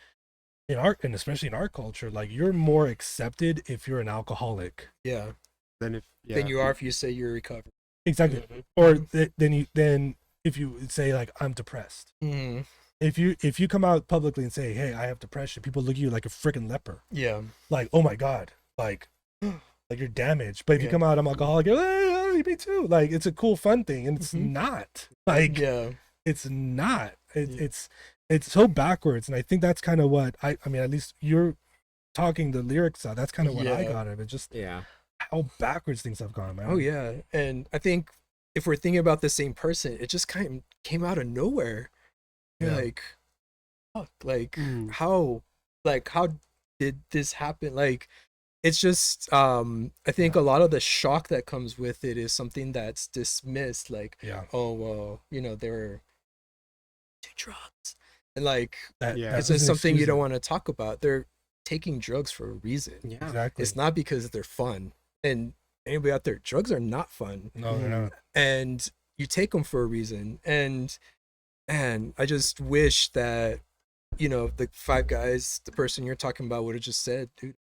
in art, and especially in our culture, like, you're more accepted if you're an alcoholic. Yeah. Then if Than you are if you say you're recovered. Exactly. Mhm. Or then if you say, like, I'm depressed. Mhm. If you come out publicly and say, hey, I have depression, people look at you like a freaking leper. Yeah. Like, oh my God, like you're damaged. But if you Yeah. come out, I'm alcoholic, you're like, hey, me too. Like, it's a cool, fun thing, and it's not. Like, Yeah. it's not. Yeah. It's so backwards, and I think that's kind of what I mean. At least you're talking the lyrics out. That's kind of what I Yeah. got of it. Just Yeah. how backwards things have gone, man. Oh yeah. And I think if we're thinking about the same person, it just kind of came out of nowhere. You're Yeah. like, fuck, like Mm. how did this happen? Like, it's just I think a lot of the shock that comes with it is something that's dismissed, like, Yeah. oh well, you know, they're taking drugs. And like That, Yeah. that it's just doesn't something you excuse don't it. want to talk about. They're taking drugs for a reason. Yeah. Exactly. It's not because they're fun. And anybody out there, drugs are not fun. No, they're not. And you take them for a reason. And I just wish that, you know, the five guys, the person you're talking about would have just said, dude,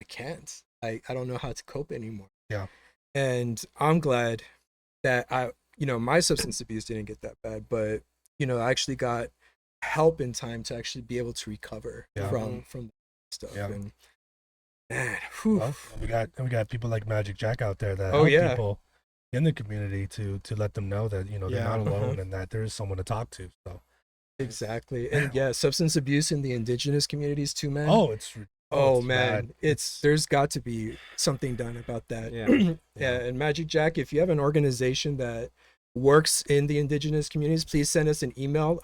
I can't. I don't know how to cope anymore. Yeah. And I'm glad that my substance abuse didn't get that bad, but you know, I actually got help in time to actually be able to recover Yeah. from stuff. Yeah. And man, whew. Well, we got people like Magic Jack out there that Oh, help yeah. people in the community to let them know that, you know, they're Yeah. not alone and that there is someone to talk to. So Exactly. And yeah, substance abuse in the indigenous communities too, man. it's Man, bad. there's got to be something done about that. Yeah. Yeah, and Magic Jack, if you have an organization that works in the indigenous communities, please send us an email,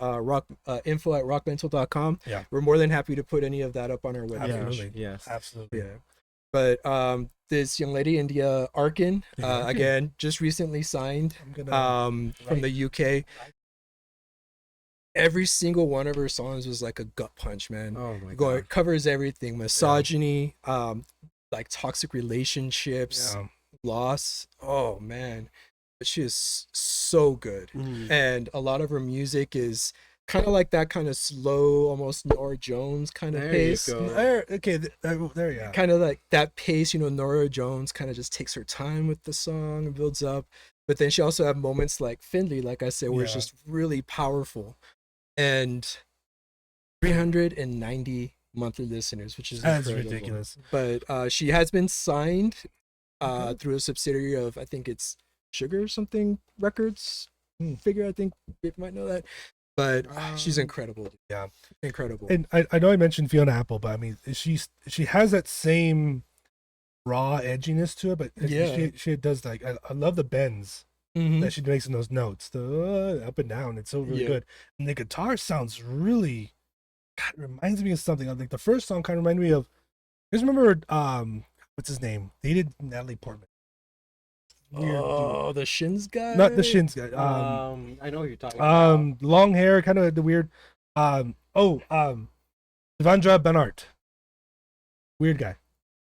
info@rockmental.com. Yeah. We're more than happy to put any of that up on our webpage. Absolutely. Yes. Absolutely. Yeah. But this young lady, India Arkin, Yeah. again, just recently signed I'm gonna from the UK. Every single one of her songs was like a gut punch, man. Oh my It god. covers everything: misogyny, like toxic relationships, yeah. loss. Oh man, but she is so good. Mm. And a lot of her music is kind of like that kind of slow, almost Nora Jones kind of There pace. you go. There you go. Kind of like that pace, you know. Nora Jones kind of just takes her time with the song and builds up. But then she also have moments like Findlay, like I said, where it's Yeah. just really powerful. And 390 monthly listeners, which is That's incredible. ridiculous. But she has been signed through a subsidiary of, I think it's Sugar something Records. Figure, I think you might know that. But she's incredible. Dude. Yeah. Incredible. And I know I mentioned Fiona Apple, but I mean, she has that same raw edginess to it, but Yeah. she does, like, I love the bends Mhm. that she makes in those notes, the up and down. It's so really Yeah. good, and the guitar sounds really, God, it reminds me of something. I think the first song kind of reminded me of, I just remember what's his name? They did Natalie Portman. Weird dude. The Shins guy. Not the Shins guy. I know who you're talking about. Long hair, kind of the weird. Devendra Banhart. Weird guy,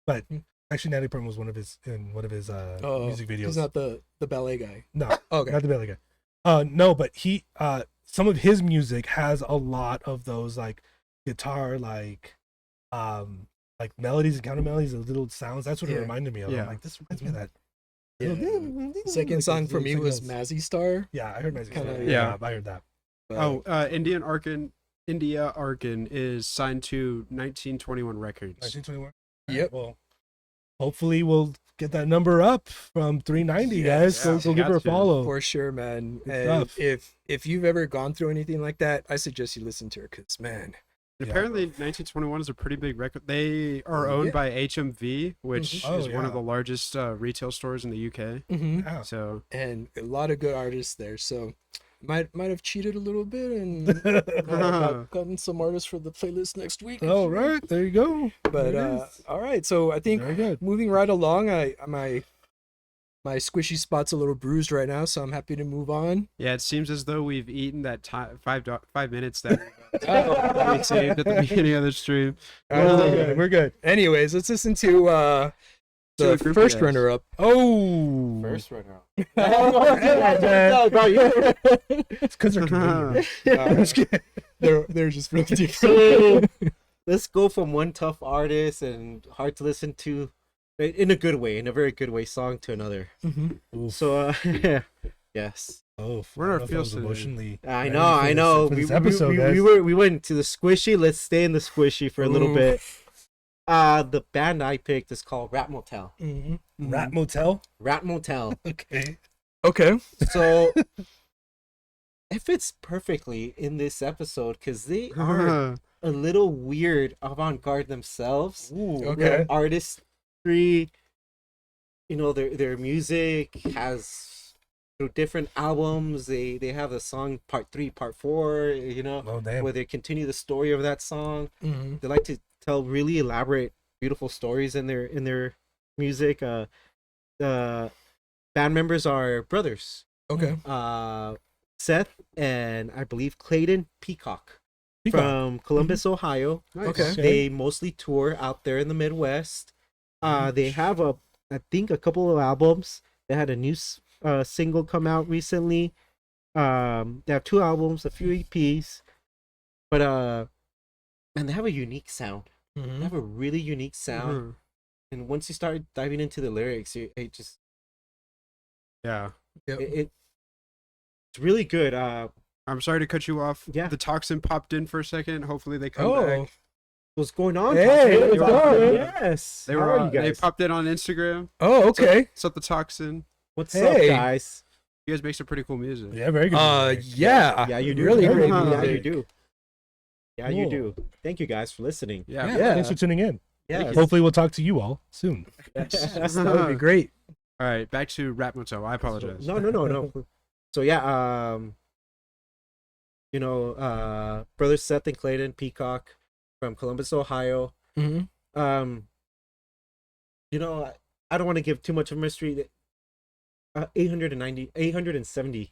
but actually Natalie Portman was one of his music videos. He's not the ballet guy. No, Okay. not the belly guy. No, but he some of his music has a lot of those, like, guitar, like melodies and counter melodies and little sounds. That's what it Yeah. reminded me of. Yeah. I'm like, this reminds me of that. Yeah. The second song for me was Mazzy Star. Yeah, I heard Magic. Kinda, yeah. I heard that. But India Arkin is signed to 1921 Records. 1921. Yep. Well, hopefully we'll get that number up from 390, guys. Yes, Go give her a got to. follow. For sure, man. Good And stuff. if you've ever gone through anything like that, I suggest you listen to her because man. And Yeah. apparently, 1921 is a pretty big record. They are owned Yeah. by HMV, which Oh, is one of yeah. the largest retail stores in the UK. Yeah. So And a lot of good artists there. So might have cheated a little bit and gotten some artists for the playlist next week. All right, there you go. But There it is. all right, so I think Very good. moving right along, my squishy spot's a little bruised right now, so I'm happy to move on. yeah, it seems as though we've eaten that 5 minutes that we saved at the beginning of the stream. We're good. Anyways, let's listen to To the a group of first guys. runner-up. Oh, First runner. it's because they're convenient. They're just really different. So let's go from one tough artist and hard to listen to, in a good way, in a very good way, song to another. Mhm. So yes, Oh, We're in our I don't know if I feels was today. emotionally. I ready know, for I this- know. for this episode, guys. we went to the squishy. Let's stay in the squishy for a little Ooh. bit. The band I picked is called Rat Motel. Mhm. Rat Motel. Rat Motel. Okay. Okay. So it fits perfectly in this episode because they are a little weird avant-garde themselves. Ooh, Okay. Their artistry, their music has different albums. They have the song part 3, part 4, Oh damn. where they continue the story of that song. Mhm. They like to tell really elaborate, beautiful stories in their music. The band members are brothers, Okay. Seth and I believe Clayton Peacock, Peacock. from Columbus, Ohio. Nice. Okay. They mostly tour out there in the Midwest. They have I think a couple of albums. They had a new single come out recently. They have 2 albums, a few EPs, but and they have a unique sound. They Mhm. have a really unique sound. Mhm. And once you start diving into the lyrics, it just Yeah. Yep. it's really good. I'm sorry to cut you off. Yeah. The toxin popped in for a second. Hopefully they come Oh. back. What's going on? Hey, Toxic? what's up, man? Yes. They How were are you they guys? popped in on Instagram. Oh, okay. What's up, the toxin? What's Hey. up, guys? You guys make some pretty cool music. Yeah, very good. music. Yeah. Yeah, you do. Really great Yeah, music. you do. Yeah, you Cool. do. Thank you guys for listening. Yeah. Yeah. Thanks for tuning in. Yeah. Hopefully, we'll talk to you all soon. That would be great. All right, back to Rap Motel. I apologize. No. So yeah, brothers Seth and Clayton Peacock from Columbus, Ohio. Hmm. I don't want to give too much of a mystery. 870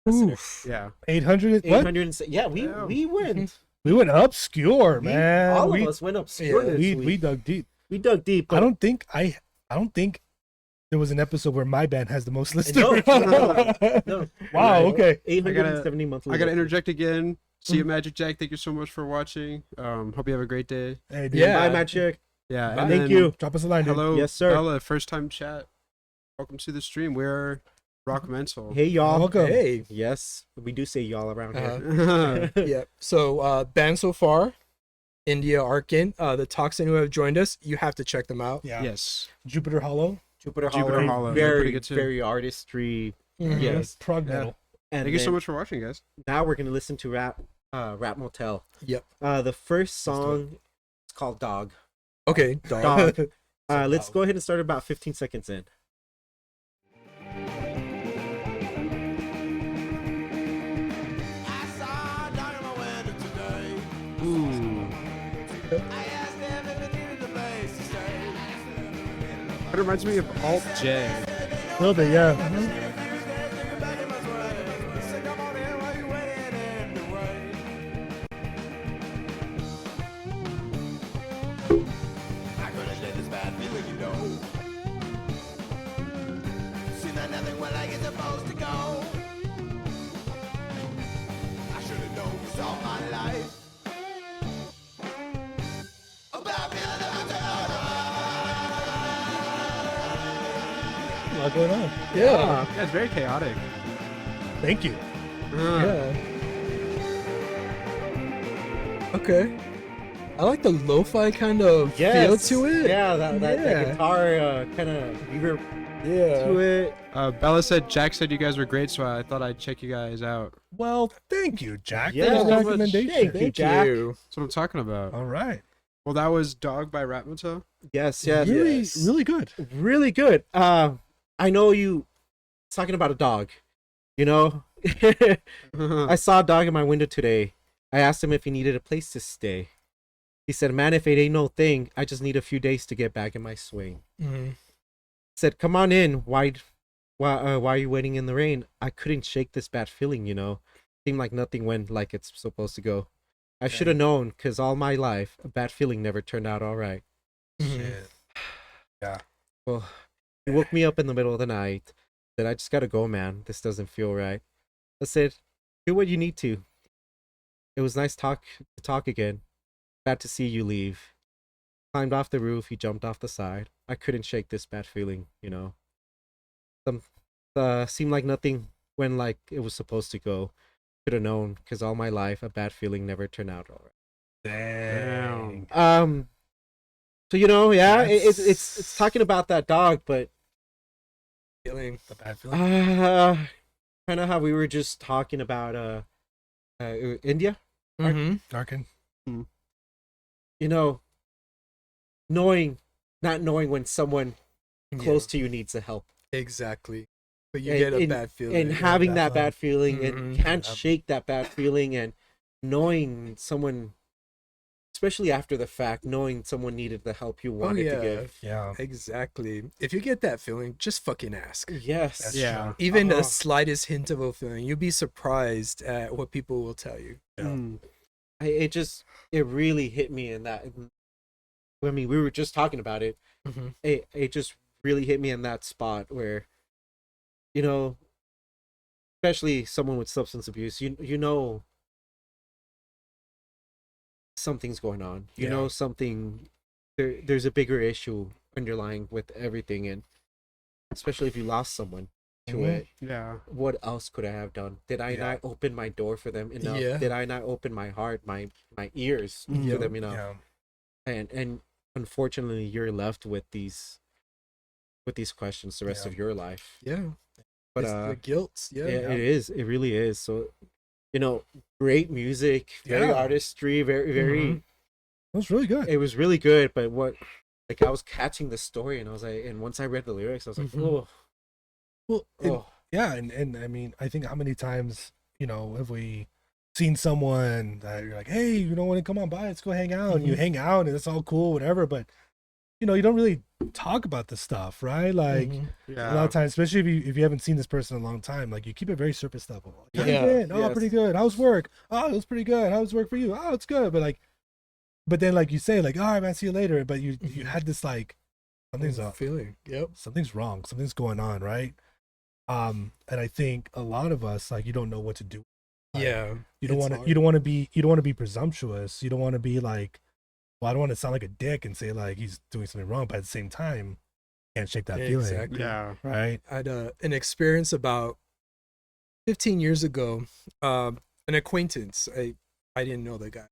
listeners. Yeah. 800. What? 870. Yeah, we Mm-hmm. went. We went obscure, man. All we, of us went obscure Yeah, this we week. dug deep. We dug deep. I But don't think there was an episode where my band has the most No, listeners. no. Wow. Okay. 870 monthly. I gotta listeners. interject again. See you, Magic Jack. Thank you so much for watching. Hope you have a great day. Hey, dude. Yeah. Bye, Magic. Yeah. Bye. And Thank then, you. Drop us a line, dude. Hello, Yes, sir. Bella, first time chat. Welcome to the stream. We're RockMental. Hey, y'all. Welcome. Hey. Yes, we do say y'all around Uh-huh. here. Yeah. So, band so far, India Arkin, the Toxin who have joined us, you have to check them out. Yeah. Yes. Jupiter Hollow. Jupiter Jupiter Hollow. Hollow, they're Very, pretty good too. very artistry. Mhm. Yes. Prog Yeah. metal. And Thank you so then much for watching, guys. Now we're gonna listen to Rap Motel. Yep. The first song is called Dog. Okay. Dog. Let's go ahead and start about 15 seconds in. Ooh. It reminds me of Alt J. A little bit, yeah. A lot going on. Yeah. Yeah, it's very chaotic. Thank you. Yeah. Okay. I like the lo-fi kind of feel to it. Yeah, that Yeah. guitar kind of reverb Yeah. to it. Bella said, Jack said you guys were great, so I thought I'd check you guys out. Well, thank you, Jack. Yeah, Thanks for the so much. recommendation. Thank you, Thank Jack. you. That's what I'm talking about. All right. Well, that was Dog by RockMental. Yes, Really, Yes. really good. really good. I know you talking about a dog. You know, I saw a dog in my window today. I asked him if he needed a place to stay. He said, "Man, if it ain't no thing, I just need a few days to get back in my swing." Mhm. Said, "Come on in. Why are you waiting in the rain?" I couldn't shake this bad feeling. Seemed like nothing went like it's supposed to go. I should have known, cause all my life a bad feeling never turned out all right. Mhm. Shit. Well, he woke me up in the middle of the night. Said, "I just gotta go, man. This doesn't feel right." I said, "Do what you need to." It was nice to talk again. Bad to see you leave. Climbed off the roof. He jumped off the side. I couldn't shake this bad feeling. Some seemed like nothing went like it was supposed to go. Could have known, cause all my life a bad feeling never turned out all Dang. right. So yeah, it's That's- talking about that dog, but Feeling. The bad feeling. kind of how we were just talking about India. Mm-hmm. Darken. Not knowing when someone close to you needs the help, Exactly. But you And- get a and- bad feeling. and yeah. having bad that bad feeling and Mhm. can't shake that bad feeling, and knowing someone, especially after the fact, knowing someone needed the help you wanted to give. Yeah. Exactly. If you get that feeling, just fucking ask. Yes. That's Yeah. true. Even Uh-huh. the slightest hint of a feeling, you'll be surprised at what people will tell you. Yeah. Mm. It really hit me in that. I mean, we were just talking about it. Mm-hmm. It just really hit me in that spot where, especially someone with substance abuse, something's going on. Yeah. There's a bigger issue underlying with everything, and especially if you lost someone to Mhm. it. Yeah. What else could I have done? Did I Yeah. not open my door for them enough? Yeah. Did I not open my heart, my ears Yeah. for them enough? Yeah. And unfortunately, you're left with these questions the rest Yeah. of your life. Yeah. But It's the guilt. Yeah. yeah, it is. It really is. So, great music, very Yeah. artistry, very, very. Mhm. That was really good. It was really good. But I was catching the story, and I was like, and once I read the lyrics, I was like, Mhm. oh, Well, and- oh, yeah, and I mean, I think how many times, have we seen someone that you're like, hey, you don't want to come on by, let's go hang out, and you Mhm. hang out, and it's all cool, whatever, but you don't really talk about the stuff, right? Like Mhm. a lot Yeah. of times, especially if you haven't seen this person in a long time, like you keep it very surface level. Like, how you Yeah. been? Oh, Yes. pretty good. How's work? Oh, it was pretty good. How's work for you? Oh, it's good. But then like you say, like, all right, man, see you later. But you Mhm. had this like something's up. Feeling. Yep. Something's wrong, something's going on, right? And I think a lot of us, like, you don't know what to do. Like, Yeah. you don't it's want to hard. you don't want to be presumptuous. You don't want to be like, well, I don't want to sound like a dick and say like he's doing something wrong, but at the same time can't shake that feeling, Exactly. Yeah. right? I had an experience about 15 years ago. An acquaintance. I didn't know the guy.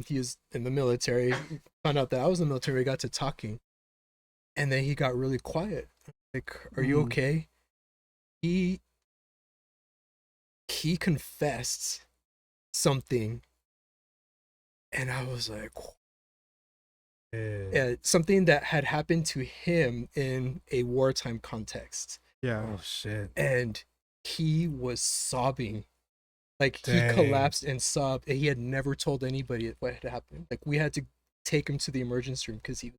He was in the military. Found out that I was in the military. We got to talking, and then he got really quiet. Like, "Are you Mhm. okay?" He confessed something, and I was like, something that had happened to him in a wartime context, Yeah. Oh shit. and he was sobbing. Like, he Dang. collapsed and sobbed, and he had never told anybody what had happened. Like, we had to take him to the emergency room because he was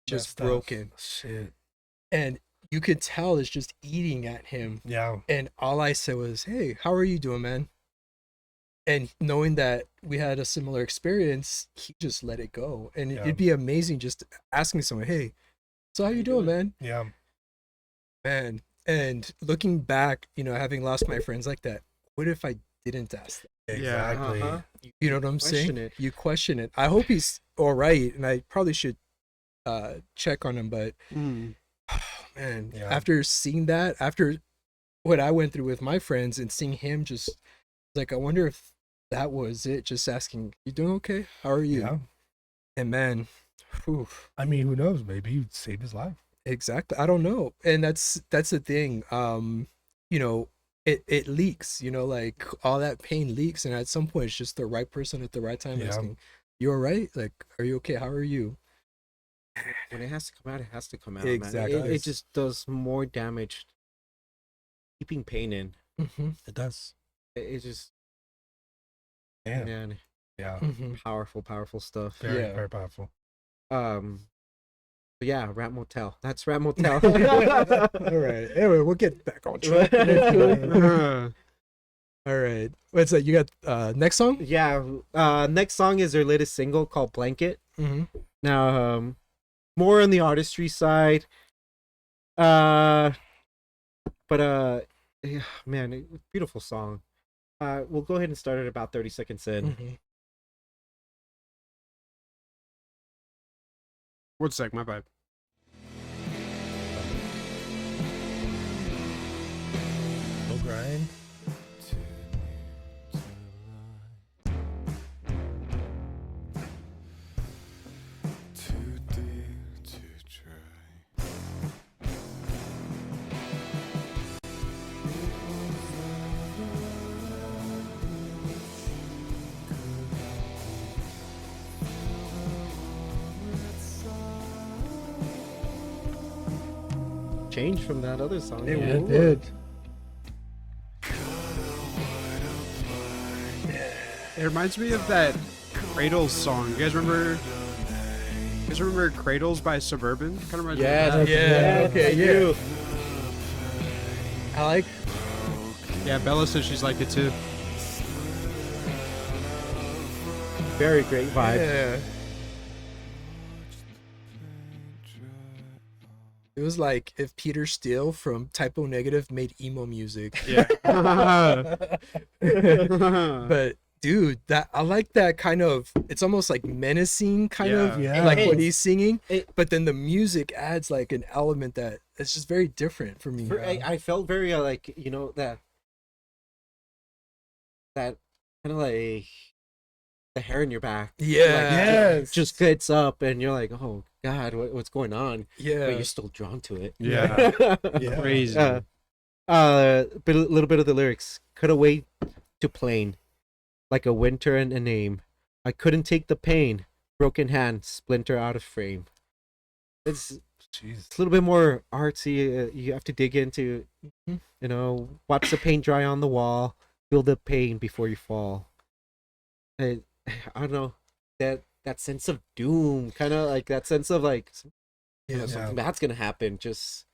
just That stuff. broken, Shit. and you could tell it's just eating at him. Yeah. And all I said was, "Hey, how are you doing, man?" And knowing that we had a similar experience, he just let it go. And Yeah. it'd be amazing just asking someone, "Hey, so how you doing, man?" Yeah. Man. And looking back, having lost my friends like that, what if I didn't ask them? Exactly. Uh-huh. You know what I'm Question saying? it. You question it. I hope he's all right, and I probably should check on him, but Mm. man, Yeah. after seeing that, after what I went through with my friends and seeing him just like, I wonder if that was it. Just asking, you doing okay? How are you? Yeah. And man, whew, I mean, who knows? Maybe you saved his life. exactly. I don't know. And that's the thing. You know, it leaks, you know, like all that pain leaks, and at some point it's just the right person at the right time Yeah. asking, you all right? Like, are you okay? How are you? When it has to come out, it has to come out. Man. Exactly. It just does more damage keeping pain in. Mm-hmm. It does. It just, Yeah. man, Yeah. Mm-hmm. powerful stuff. Very, Yeah. very powerful. But yeah, Rat Motel. That's Rat Motel. All right. Anyway, we'll get back on track. All right. What's that? You got next song? Yeah. Next song is their latest single called Blanket. Mm-hmm. Now, more on the artistry side. But yeah, man, beautiful song. We'll go ahead and start it about 30 seconds in. Mm-hmm. One sec, my bad. No grind. Change from that other song. It Yeah. did. It reminds me of that Cradles song. You guys remember? Cradles by Suburban? Kind of reminds me Yes, of that. Yeah, yes, okay, I yeah. do. I like. Yeah, Bella says she's liked it too. Very great vibe. Yeah. It was like if Peter Steele from Typo Negative made emo music. Yeah. But dude, that I like that kind of. It's almost like menacing, kind of Yeah. like when Hey, he's singing. hey. But then the music adds like an element that it's just very different for me. I felt very like, you know, that kind of like the hair in your back. Yeah. Yes. Just gets up and you're like, oh God, what's going on? But Yeah. you're still drawn to it. Yeah. Yeah. Crazy. But a little bit of the lyrics. Cut away to plain, like a winter and a name. I couldn't take the pain. Broken hand, splinter out of frame. It's Jeez. a little bit more artsy. You have to dig into, Mhm. you know, watch the paint dry on the wall. Feel the pain before you fall. I don't know, that sense of doom, kind of like that sense of like, you know, Yeah. something bad's gonna happen. Just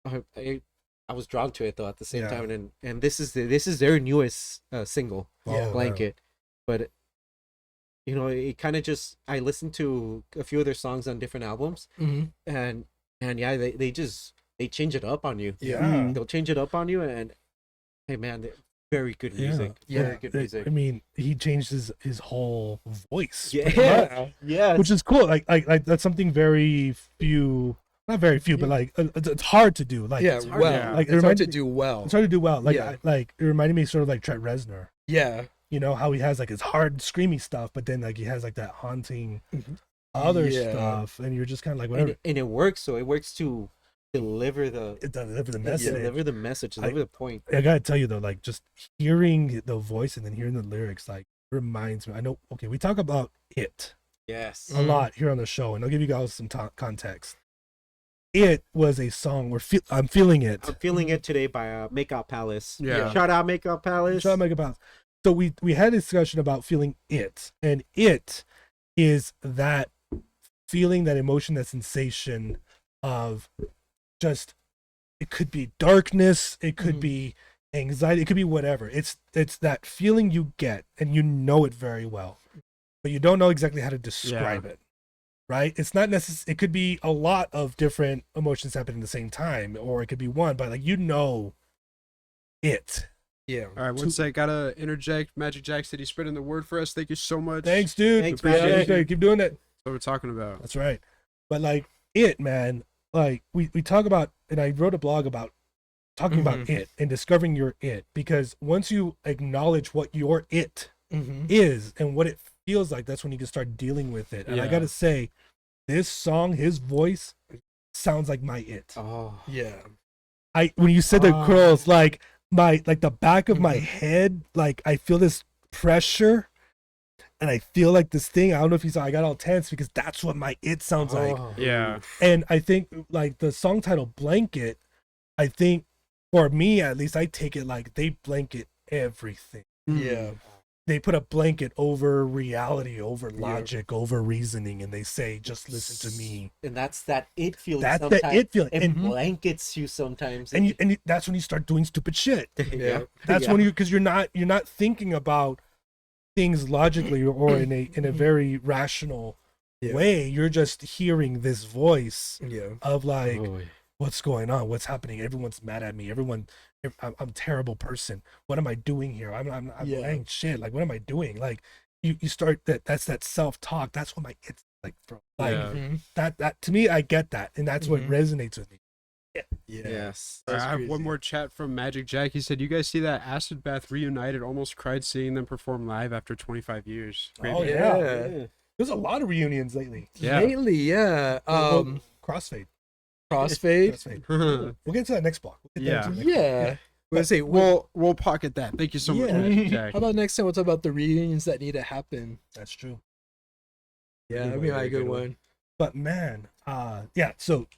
I was drawn to it though at the same Yeah. time, and this is their newest single, Yeah. Blanket. But you know, it kind of just, I listened to a few of their songs on different albums, Mm-hmm. and yeah, they change it up on you. Yeah. They'll change it up on you, and hey man, very good Yeah. music. Yeah. Very good music. I mean, he changed his whole voice. Yeah. pretty much, Yeah. which is cool. Like that's something very few, not very few, but like it's hard to do. Like Yeah. it's Well, Yeah. Like, it it's hard reminds to me- do well. hard to do well. Like Yeah. like it reminded me sort of like Trent Reznor. Yeah. You know how he has like his hard screamy stuff, but then like he has like that haunting Mhm. other Yeah. stuff, and you're just kind of like and whatever. it works. So it works to deliver the It does deliver the yeah, message. deliver the message, deliver the point. I gotta tell you though, like just hearing the voice and then hearing the lyrics, like reminds me. I know. Okay, we talk about it Yes. a lot here on the show, and I'll give you guys some context. It was a song where I'm feeling it. I'm feeling it today by Makeout Palace. Yeah. Shout out Makeout Palace. Shout out Mega Pounds. So we had a discussion about feeling it, and it is that feeling, that emotion, that sensation of just, it could be darkness, it could Mhm. be anxiety, it could be whatever. It's that feeling you get, and you know it very well, but you don't know exactly how to describe it. Right? It's not necessary. It could be a lot of different emotions happening at the same time, or it could be one, but like you know it. Yeah. All right, one sec. Gotta interject. Magic Jack said he's spreading the word for us. Thank you so much. Thanks, dude. Thanks, Appreciate Magic. it. Keep doing it. That's what we're talking about. That's right. But like it, man, like we talk about, and I wrote a blog about talking about Mhm. it and discovering your it, because once you acknowledge what your it is and what it feels like, that's when you can start dealing with it. And I Yeah. gotta say, this song, his voice sounds like my it. Oh, Yeah. When you said the Ah. curls, like the back of my head, like I feel this pressure, and I feel like this thing. I don't know if you saw. I got all tense because that's what my it sounds like. Yeah. And I think like the song title "Blanket," I think for me at least, I take it like they blanket everything. Yeah. They put a blanket over reality, over logic, over reasoning, and they say, "Just listen to me." and that's that it feeling. That's sometimes. the it feeling, It and blankets you sometimes. that's when you start doing stupid shit. Yeah. That's when because you're not thinking about things logically or in a very rational Yeah. way. You're just hearing this voice Yeah. of like, Oh, what's going on? What's happening? Everyone's mad at me. I'm a terrible person. What am I doing here? I'm Yeah. lying shit. Like, what am I doing? Like, you start that's that self talk. That's what my it's like, bro. Like Yeah. that to me, I get that, and that's what resonates with me. Yeah. yes. I That's have crazy. one more chat from Magic Jack. He said, "You guys see that Acid Bath reunited? Almost cried seeing them perform live after 25 years." Oh Maybe. yeah. Yeah. There's a lot of reunions lately. Yeah. Lately, yeah. Crossfade. Crossfade. Crossfade. We'll get to that next block. We'll get Yeah. to that next block. Yeah. Let's say, We'll pocket that. Thank you so much, Yeah. Magic Jack. how about next time we'll talk about the reunions that need to happen? That's true. Yeah, Good that'd be one, my very good good one. one. But man, yeah. So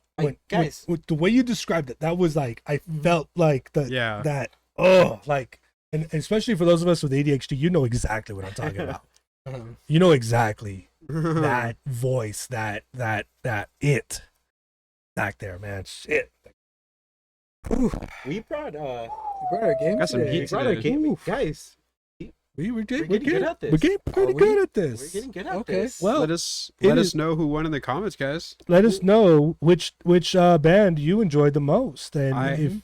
Guys. with the way you described it, that was like I felt like Yeah. that like, and especially for those of us with ADHD, you know exactly what I'm talking about. You know exactly that voice, that it back there, man. Shit. We brought We brought our game Got some today. heat we brought our today. game, guys. We're getting good at this. We're getting pretty Are we? good at We're this. getting good at Okay. this. Well, let us it let is- us know who won in the comments, guys. let us know which band you enjoyed the most, and I-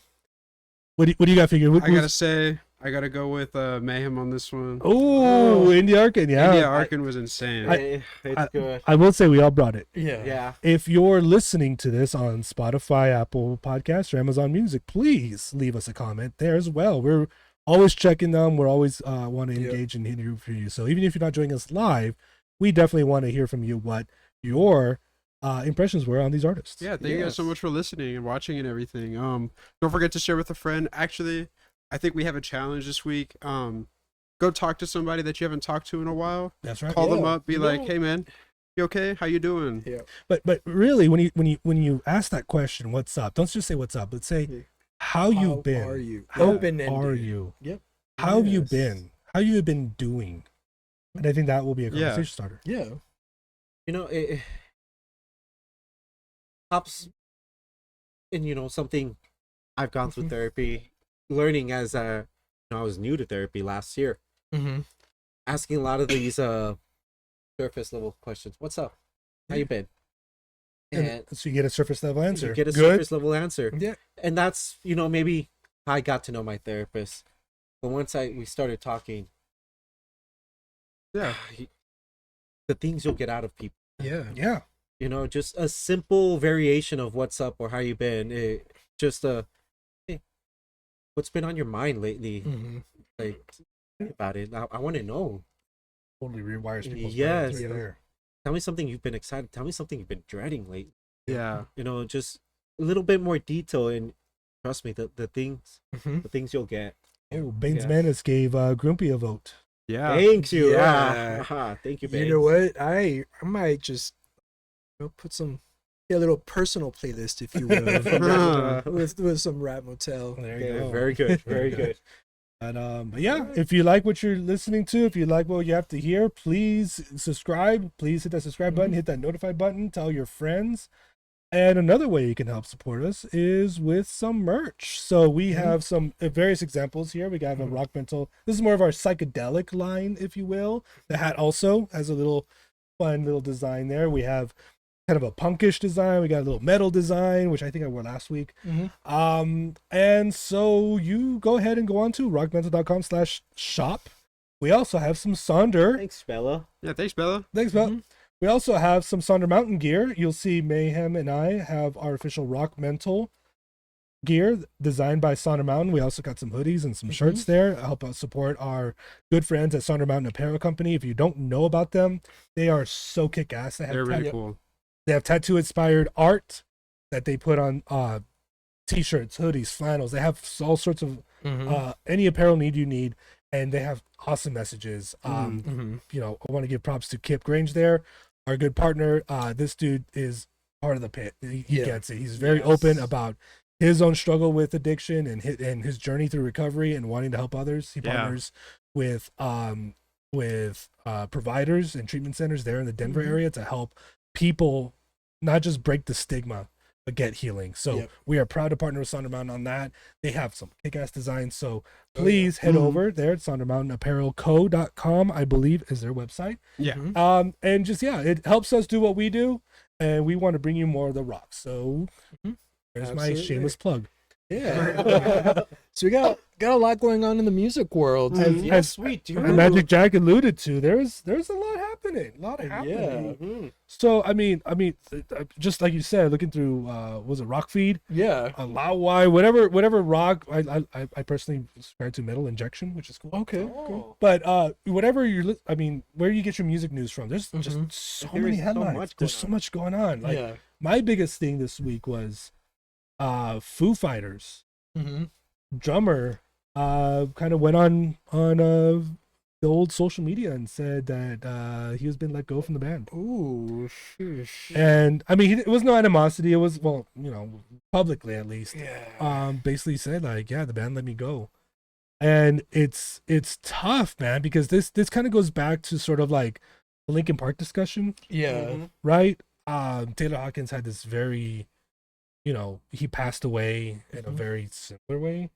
what do you got figured? I gotta say, I gotta go with Mayhem on this one. Oh, Indie Arcane, yeah. India Arkin was insane. It's good. I will say we all brought it. Yeah. Yeah. If you're listening to this on Spotify, Apple Podcasts, or Amazon Music, please leave us a comment there as well. We're always checking them. We're always want to Yep. engage and hear from you. So even if you're not joining us live, we definitely want to hear from you what your impressions were on these artists. Yeah, thank you guys so Yes. much for listening and watching and everything. Don't forget to share with a friend. Actually, I think we have a challenge this week. Go talk to somebody that you haven't talked to in a while. That's right. Call them Yeah. up, be like, "Hey man, you okay? How you doing?" Yeah. But really, when you ask that question, what's up? Don't just say what's up, but say how you've been. How are you? How Open-ended. are you? Yep. How have you Yes. been? How you have been doing? And I think that will be a Yeah. conversation starter. Yeah. You know, it helps. And something I've gone through therapy, learning as I was new to therapy last year, Mm-hmm. asking a lot of these surface level questions. What's up? How you been? And And so you get a surface level answer. you get a Good. surface level answer. Yeah. And that's maybe how I got to know my therapist. But once we started talking, Yeah. the things you'll get out of people, Yeah. Yeah. just a simple variation of what's up or how you been. Just hey, what's been on your mind lately? Mm-hmm. Like, think about it. I want to know. Totally rewires people's Yes. brains right there. Tell me something you've been excited. Tell me something you've been dreading lately. Yeah. Just a little bit more detail, and trust me, the things you'll get. Oh, Baines Yes. Manis gave Grumpy a vote. Yeah. Thank you. Yeah. Thank you, You know Baines. what? I might just put a little personal playlist, if you will, with some Rap Motel. There you Yeah, go. very good. Very good. But yeah, if you like what you're listening to, if you like what you have to hear, please subscribe. Please hit that subscribe button, hit that notify button, tell your friends. And another way you can help support us is with some merch. So we have some various examples here. We got a RockMental. This is more of our psychedelic line, if you will. The hat also has a little fun little design there. We have kind of a punkish design. We got a little metal design, which I think I wore last week. And so you go ahead and go on to rockmental.com/shop. We also have some Sonder. Thanks, Bella. Yeah. Thanks, Bella. Thanks, Mel. We also have some Sonder Mountain gear. You'll see Mayhem and I have our official RockMental gear designed by Saunders Mountain. We also got some hoodies and some shirts there. Help us support our good friends at Saunders Mountain Apparel Company. If you don't know about them, they are so kick ass. They're really cool. They have tattoo inspired art that they put on t-shirts, hoodies, flannels. They have all sorts of any apparel need you need, and they have awesome messages. You know, I want to give props to Kip Grange there, our good partner. This dude is part of the pit. He gets it. He's very open about his own struggle with addiction and his journey through recovery and wanting to help others. He partners with providers and treatment centers there in the Denver area to help people not just break the stigma but get healing. So we are proud to partner with Saunders Mountain on that. They have some kick-ass designs. So please head over there at SaundersMountainApparelCo.com, I believe is their website. Yeah. And just it helps us do what we do, and we want to bring you more of the rock. So there's my shameless plug. Yeah. So we got a lot going on in the music world. As Magic Jack alluded to, there's a lot happening. So I mean, just like you said, looking through was it Rock Feed? Yeah. Loudwire, whatever rock. I personally subscribe to Metal Injection, which is cool. Okay. Cool. But whatever where you get your music news from, there's just so many headlines. There's so much going on. Like my biggest thing this week was Foo Fighters drummer kind of went on the old social media and said that he has been let go from the band. Ooh, sheesh. And I mean, it was no animosity. It was, well, you know, publicly at least. Yeah. Basically said like, yeah, the band let me go. And it's tough, man, because this kind of goes back to sort of like the Linkin Park discussion. Yeah. Right. Taylor Hawkins had this very, you know, he passed away in a very similar way,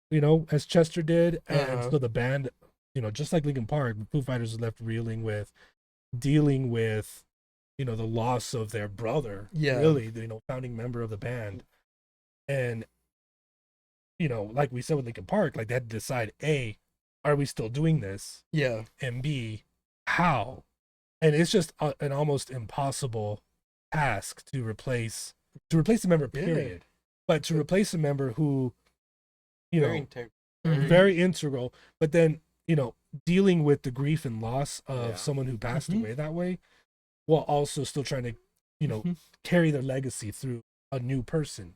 you know, as Chester did. And so the band, you know, just like Linkin Park, Foo Fighters was left dealing with, you know, the loss of their brother, really, you know, founding member of the band. And, you know, like we said with Linkin Park, like they had to decide, A, are we still doing this? Yeah. And B, how? And it's just an almost impossible task to replace a member, period. But to replace a member who, you know, very integral, but then, you know, dealing with the grief and loss of someone who passed away that way, while also still trying to, you know, carry their legacy through a new person.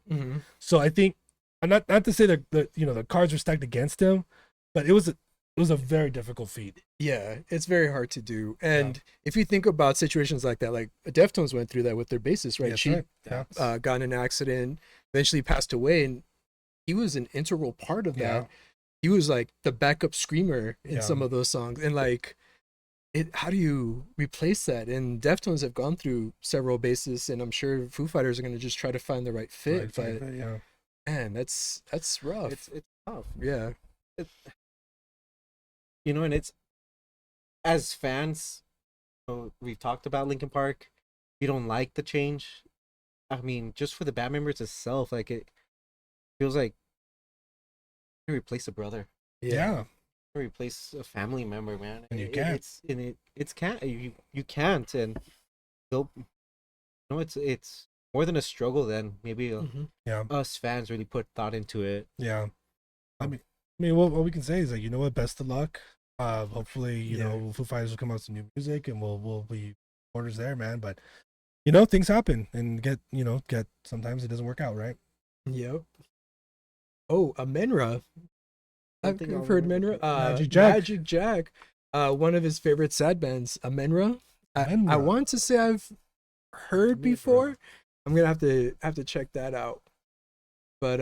So I think, not to say that you know the cards were stacked against him, but it was a very difficult feat. Yeah, it's very hard to do. And if you think about situations like that, like Deftones went through that with their bassist, right? She got in an accident, eventually passed away, and he was an integral part of that. He was like the backup screamer in some of those songs. And like, how do you replace that? And Deftones have gone through several bassists, and I'm sure Foo Fighters are going to just try to find the right fit. Man, that's rough. It's tough. Yeah. You know, and it's, as fans, so we've talked about Linkin Park. You don't like the change. I mean, just for the band members itself, like it feels like you replace a brother. Yeah. You replace a family member, man. And you can't. You can't, and they'll. No, it's more than a struggle. Then maybe us fans really put thought into it. Yeah. I mean, what we can say is like, you know what, best of luck. Hopefully, you know, Foo Fighters will come out with some new music, and we'll be orders there, man. But you know, things happen, and sometimes it doesn't work out, right? Yep. Oh, Amenra. I've heard Amenra. Magic Jack. One of his favorite sad bands, Amenra. I want to say I've heard before. I'm gonna have to check that out. But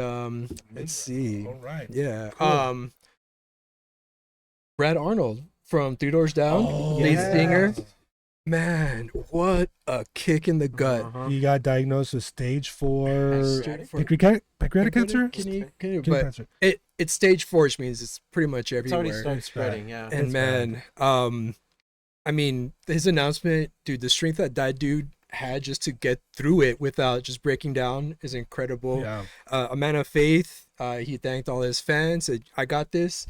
let's see. All right. Yeah. Cool. Brad Arnold from Three Doors Down, lead singer. Man, what a kick in the gut. He got diagnosed with stage 4 pancreatic cancer. But it's stage 4, which means it's pretty much everywhere. It's already started spreading, yeah. And man, I mean, his announcement, dude, the strength that dude had just to get through it without just breaking down is incredible. Yeah. A man of faith. He thanked all his fans, said, I got this.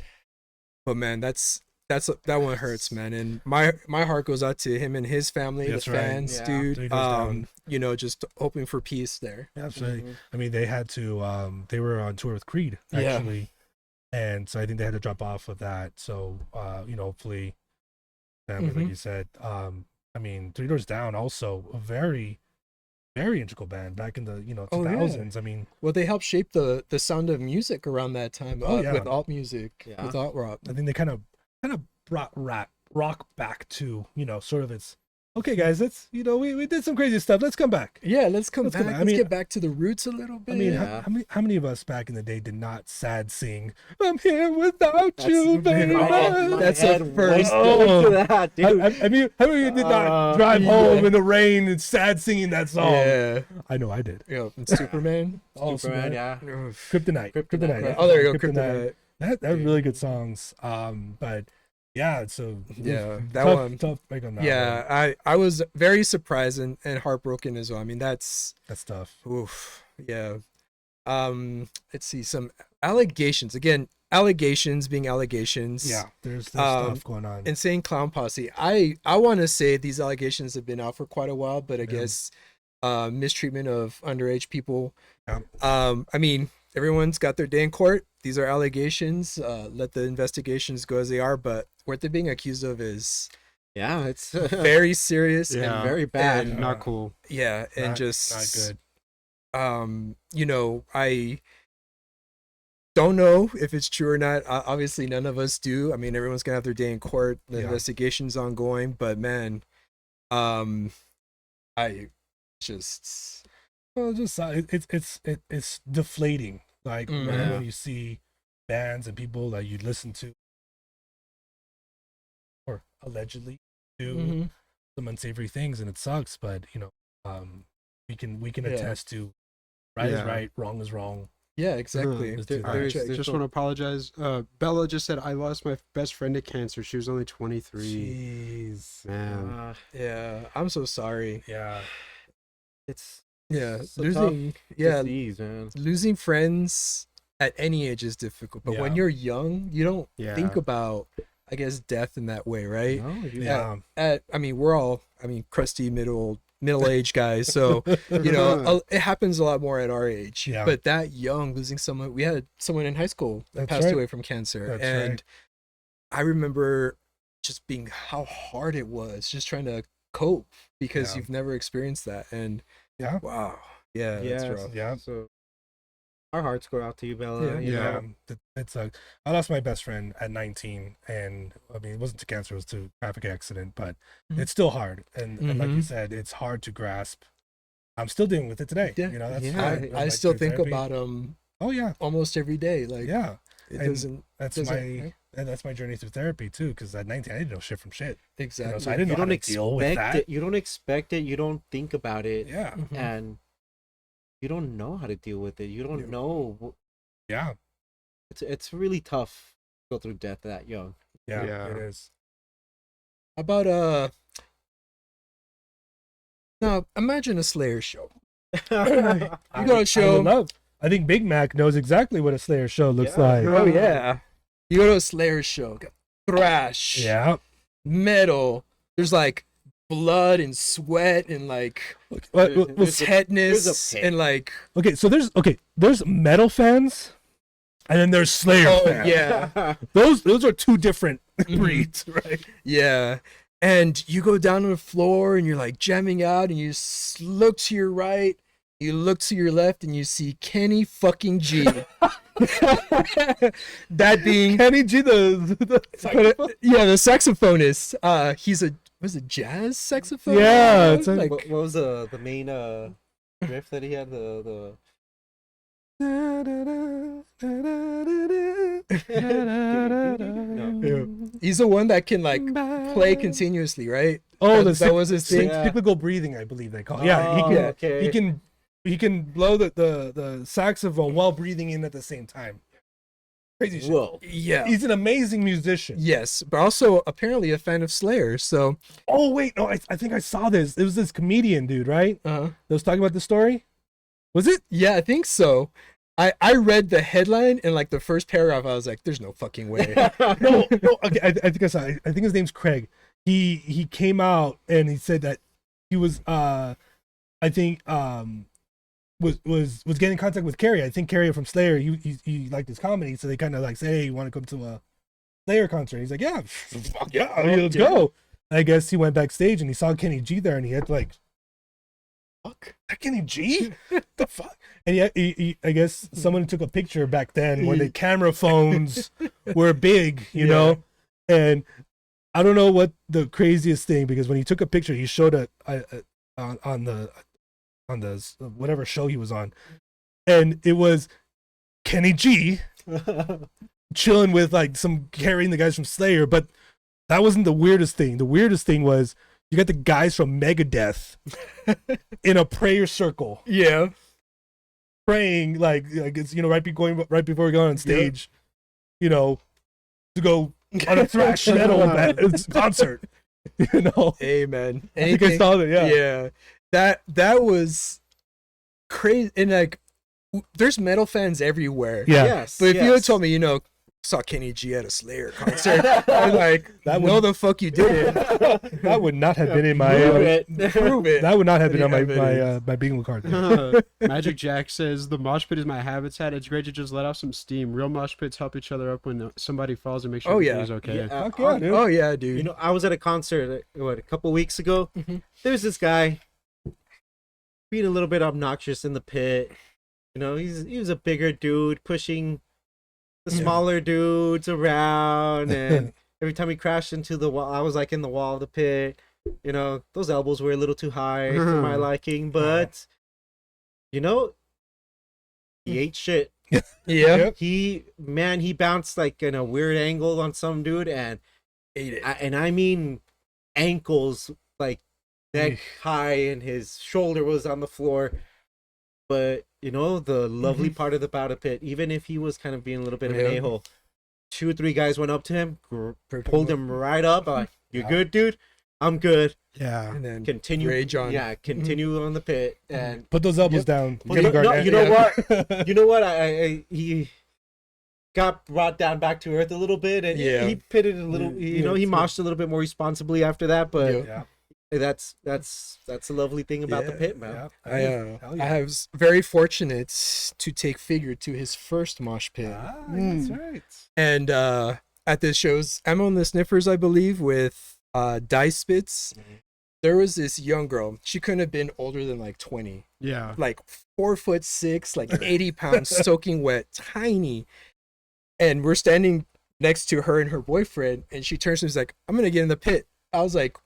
But man, that's that one hurts, man. And my heart goes out to him and his family, That's the right. fans, Yeah. dude. Three doors down. You know, just hoping for peace there. Absolutely. I mean, they had to. They were on tour with Creed Yeah. actually, and so I think they had to drop off of that. So, hopefully, family, like Mhm. you said. I mean, Three Doors Down also a very, very integral band back in the Oh, yeah. 2000s. I mean, Well, they helped shape the sound of music around that time. Oh, yeah. With alt music, Yeah. with alt rock. I think they kind of brought rock back to sort of its. Okay, guys, let's we did some crazy stuff. Let's come back. Yeah, let's come Let's back. come back. I Let's mean- get back to the roots a little bit. I mean, Yeah. how many of us back in the day did not sad sing? I'm here without you, baby. Oh, my That's a head first. went Oh. to that, dude. I mean, how many of you did not drive yeah. home in the rain and sad singing that song? Yeah. I know I did. Yeah, and Superman. Oh, Superman, yeah. Kryptonite. Kryptonite. Oh, there you go, Kryptonite. Kryptonite. That really good songs. But yeah, so Yeah, that tough, one. tough break on that Yeah, one. I was very surprised and heartbroken as well. I mean, that's That's tough. oof. Yeah. Let's see some allegations. Again, allegations being allegations. Yeah, there's Um, stuff going on. Insane Clown Posse. I want to say these allegations have been out for quite a while, but I Yeah. guess mistreatment of underage people. Yeah. I mean, everyone's got their day in court. These are allegations. Let the investigations go as they are, but what they're being accused of is Yeah, it's very serious Yeah. and very bad. and- Not cool. yeah, and Not- just not good. I don't know if it's true or not. Obviously none of us do. I mean, everyone's gonna have their day in court. The Yeah. investigation's ongoing, but man, I just Well, just it's deflating. Like Mhm. when you see bands and people that you listen to, or allegedly do Mhm. some unsavory things, and it sucks. But we can Yeah. attest to right is Yeah. right, wrong is wrong. Yeah, exactly. Let's There- do that. there's- I there's just no- want to apologize. Bella just said I lost my best friend to cancer. She was only 23. Jeez. Man, Yeah, I'm so sorry. Yeah. It's Yeah, It's a tough yeah, disease, man. losing friends at any age is difficult, but when Yeah. you're young, you don't think Yeah. about, I guess, death in that way, right? No, you- Yeah. I mean, we're all, crusty middle-aged guys, so it happens a lot more at our age. Yeah. But that young, losing someone, we had someone in high school that That's passed right. away from cancer, That's and right. I remember just being how hard it was, just trying to cope because Yeah. you've never experienced that, and Yeah. wow, yeah, that's yeah, rough. Yeah. So our hearts go out to you, Bella. Yeah. you Yeah, know. it's I lost my best friend at 19, and I mean it wasn't to cancer, it was to traffic accident, but Mhm. it's still hard, and like you Mhm. said, it's hard to grasp. I'm still dealing with it today. Yeah. That's Yeah. fine. I'm I like still through think therapy. about them Oh yeah, almost every day. Like, yeah. it And doesn't That's doesn't- my and that's my journey through therapy too. Because at 19, I didn't know shit from shit. exactly. So I didn't You know how don't to deal with expect that. it. You don't expect it. You don't think about it, Yeah, Mhm. and you don't know how to deal with it. You don't Yeah. know. yeah, It's really tough to go through death that young. yeah. Yeah. It is. How about now imagine a Slayer show. You I go to a would show. love. I think Big Mac knows exactly what a Slayer show looks Yeah. like. Oh yeah. You go to a Slayer show. Got thrash. Yeah. Metal. There's like blood and sweat and like What- There's- what's- there's tetanus pit. and like Okay, so there's metal fans, and then there's Slayer Oh, fans. yeah. Those are two different Mhm. breeds, right? yeah. And you go down to the floor and you're like jamming out and you look to your right, you look to your left and you see Kenny fucking G. That being Kenny G, the yeah, the saxophonist. He's was it jazz saxophone? Yeah, it's like what was the main riff that he had? The he's the one that can like play continuously, right? Oh, that was his thing. Yeah. cyclical breathing, I believe they call it. Yeah, he Oh, can okay. he can blow the saxophone while breathing in at the same time. Crazy shit. Whoa. Yeah. He's an amazing musician. Yes, but also apparently a fan of Slayer. So, Oh wait, no, I think I saw this. It was this comedian dude, right? uh, That was talking about the story. Was it? yeah, I think so. I read the headline and like the first paragraph, I was like, "There's no fucking way." No, okay, I think I saw. I think his name's Craig. He came out and he said that he was I think was getting in contact with Carrie. I think Carrie from Slayer. He liked his comedy, so they kind of like say, "Hey, you want to come to a Slayer concert?" He's like, "Yeah, fuck yeah, I mean, let's go." I guess he went backstage and he saw Kenny G there, and he had to like, "Fuck, that Kenny G, the fuck." And he I guess someone took a picture back then when the camera phones were big, you know, and I don't know what the craziest thing, because when he took a picture, he showed it on the whatever show he was on, and it was Kenny G chilling with like some carrying the guys from Slayer. But that wasn't the weirdest thing. The weirdest thing was you got the guys from Megadeth in a prayer circle. Yeah. Praying like it's, you know, right before we go on stage, you know, to go on a thrash metal concert, you know. Amen. I think I saw that. Yeah. That was crazy. And like, there's metal fans everywhere. Yeah. Yes. But if you had yes. told me, you know, saw Kenny G at a Slayer concert, I'm like, no, the fuck you didn't. That would not have been in my Prove it. that would not have been on Yeah, my bingo card there. Magic Jack says the mosh pit is my habitat. It's great to just let off some steam. Real mosh pits help each other up when somebody falls and make sure everything's okay. Yeah, Fuck yeah, dude. Oh yeah, dude. You know, I was at a concert a couple weeks ago. There's this guy being a little bit obnoxious in the pit. You know, he was a bigger dude pushing the smaller dudes around, and every time he crashed into the wall, I was like in the wall of the pit. You know, those elbows were a little too high for my liking, but you know, he ate shit. Yeah. He bounced like in a weird angle on some dude and Ate it. I mean ankles like neck high, and his shoulder was on the floor. But you know, the lovely part of the battle pit, even if he was kind of being a little bit of an a-hole, 2 or 3 guys went up to him, pulled him right up, like, "You good, dude? I'm good." Yeah. And then Continue, rage on. yeah, continue on the pit, and Put those elbows down. Well, Kevin Garnett. you know what? You know what? He got brought down back to earth a little bit, and he pitted a little. You know, he moshed a little bit more responsibly after that. But Yeah. that's a lovely thing about the pit, man. Yeah. Hell yeah. I was very fortunate to take Figure to his first mosh pit. That's right. And at the shows, I'm on the Sniffers, I believe, with Dice Spits. There was this young girl. She couldn't have been older than like 20. Yeah. Like 4'6", like 80 pounds, soaking wet, tiny. And we're standing next to her and her boyfriend, and she turns to me and is like, "I'm gonna get in the pit." I was like,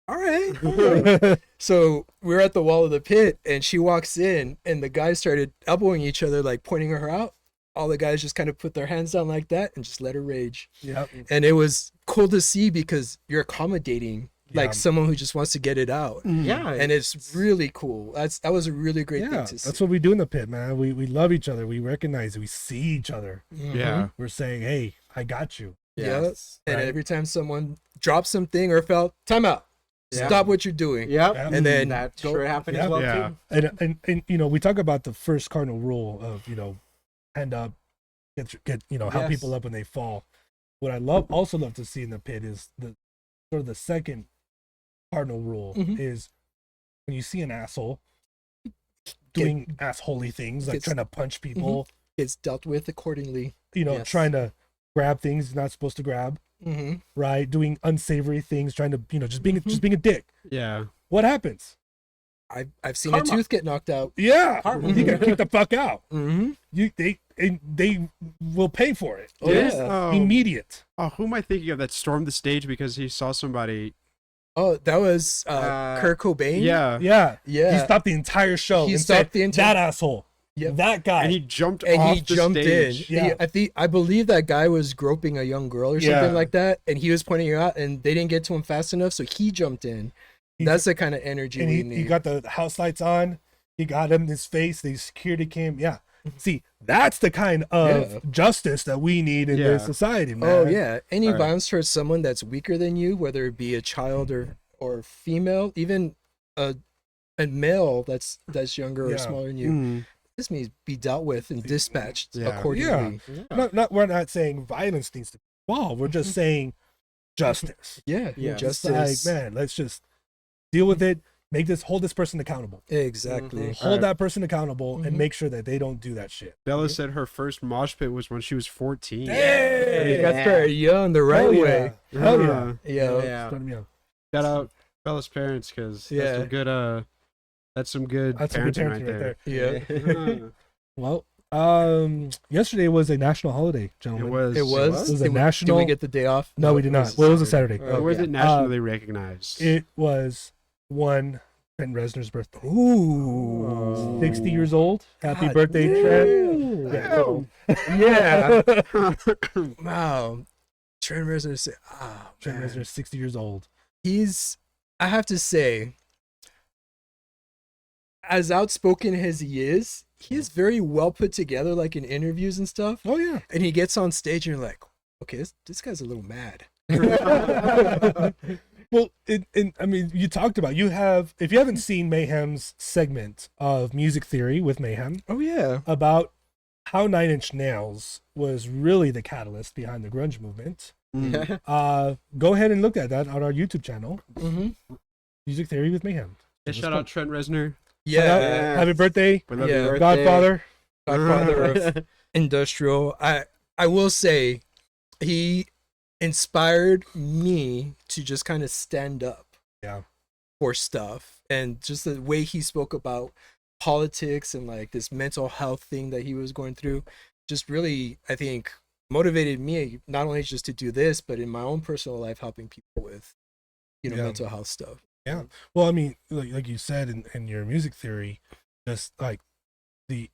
all right. So we're at the wall of the pit, and she walks in, and the guys started elbowing each other, like pointing her out. All the guys just kind of put their hands down like that and just let her rage. Yep. And it was cool to see because you're accommodating like Yeah. someone who just wants to get it out. Yeah, And it's really cool. That was a really great thing Yeah, to see. that's what we do in the pit, man. We love each other. We recognize it. We see each other. Yeah. We're saying, "Hey, I got you." Yeah. Yes. And Right. every time someone dropped something or felt time out, Yeah. stop what you're doing. Yep. Yeah. And then that go- sure happened Yeah. as well Yeah. too. And you know, we talk about the first cardinal rule of, you know, hand up, get you know, help Yes. people up when they fall. What I also love to see in the pit is the sort of the second cardinal rule is when you see an asshole doing assholey things, like gets- trying to punch people, It's dealt with accordingly. you know, Yes. trying to grab things he's not supposed to grab, Mm-hmm. right? Doing unsavory things, trying to, you know, just being a dick. Yeah. What happens? I've seen Karma. a tooth get knocked out. Yeah, Karma. you got kicked the fuck out. Mm-hmm. They will pay for it. Oh, Yes. yeah. Oh, Immediate. who am I thinking of that stormed the stage because he saw somebody? Oh, that was Kurt Cobain. Yeah. Yeah. Yeah. He stopped the entire show. He and stopped said, the entire- that asshole. Yep. That guy. And he jumped And off he the jumped stage. in. Yeah. I believe that guy was groping a young girl or Yeah. something like that, and he was pointing her out, and they didn't get to him fast enough, so he jumped in. That's the kind of energy and we he need. got the house lights on. He got him in his face. The security came. Yeah. See, that's the kind of Yeah. justice that we need in Yeah. this society, man. Oh yeah, any All right. violence towards someone that's weaker than you, whether it be a child or female, even a male that's younger or Yeah. smaller than you, this may be dealt with and dispatched Yeah. accordingly. We're not saying violence needs to be involved. We're just saying justice. Yeah, Yeah. It's justice. like, man, let's just deal with it. Hold this person accountable. Exactly. Mhm. Hold that person accountable Mhm. and make sure that they don't do that shit. Bella said her first mosh pit was when she was 14. Hey, Yeah. got started young the right Hell yeah. way. Hell yeah. Yeah. Yeah. Started me out. Shout out Bella's parents because Yeah. that's some good that's some good That's some good parenting parenting right there. Yeah. Well, yesterday was a national holiday, It gentlemen. was. It was. It was a Did we- national- Did we get the day off? No, we did not. Well, it was a Saturday. Oh, Was yeah. it nationally recognized? It was one Trent Reznor's birthday. Ooh. 60 years old. Happy God birthday, damn. Trent. Yeah, so- Yeah. Wow. Trent Reznor said, Trent man. Reznor's 60 years old. I have to say, as outspoken as he is very well put together, like in interviews and stuff. Oh, yeah. And he gets on stage and you're like, okay, this guy's a little mad. Well, I mean, you talked about, if you haven't seen Mayhem's segment of Music Theory with Mayhem Oh, yeah. about how Nine Inch Nails was really the catalyst behind the grunge movement, go ahead and look at that on our YouTube channel, Mm-hmm. Music Theory with Mayhem. Yeah, shout out Trent Reznor. Shout out, Yeah. happy birthday, We love Yeah. you. Birthday. Godfather. Godfather of industrial. I will say he inspired me to just kind of stand up Yeah. for stuff, and just the way he spoke about politics and like this mental health thing that he was going through just really, I think, motivated me not only just to do this, but in my own personal life, helping people with, Yeah. mental health stuff. Well, I mean, like you said in your Music Theory, just like the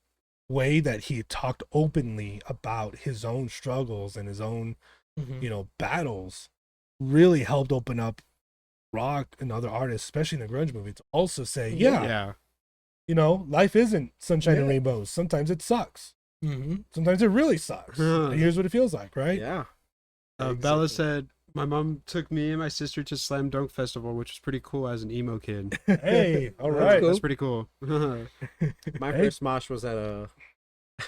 way that he talked openly about his own struggles and his own, Mhm. battles really helped open up rock and other artists, especially in the grunge movement, to also say, Yeah. life isn't sunshine and Yeah. rainbows. Sometimes it sucks. Mhm. Sometimes it really sucks. Huh. And here's what it feels like, right? Yeah. Bella Exactly. said, my mom took me and my sister to Slam Dunk Festival, which was pretty cool as an emo kid. Hey, all That's right. cool. That's pretty cool. My Hey. first mosh was at a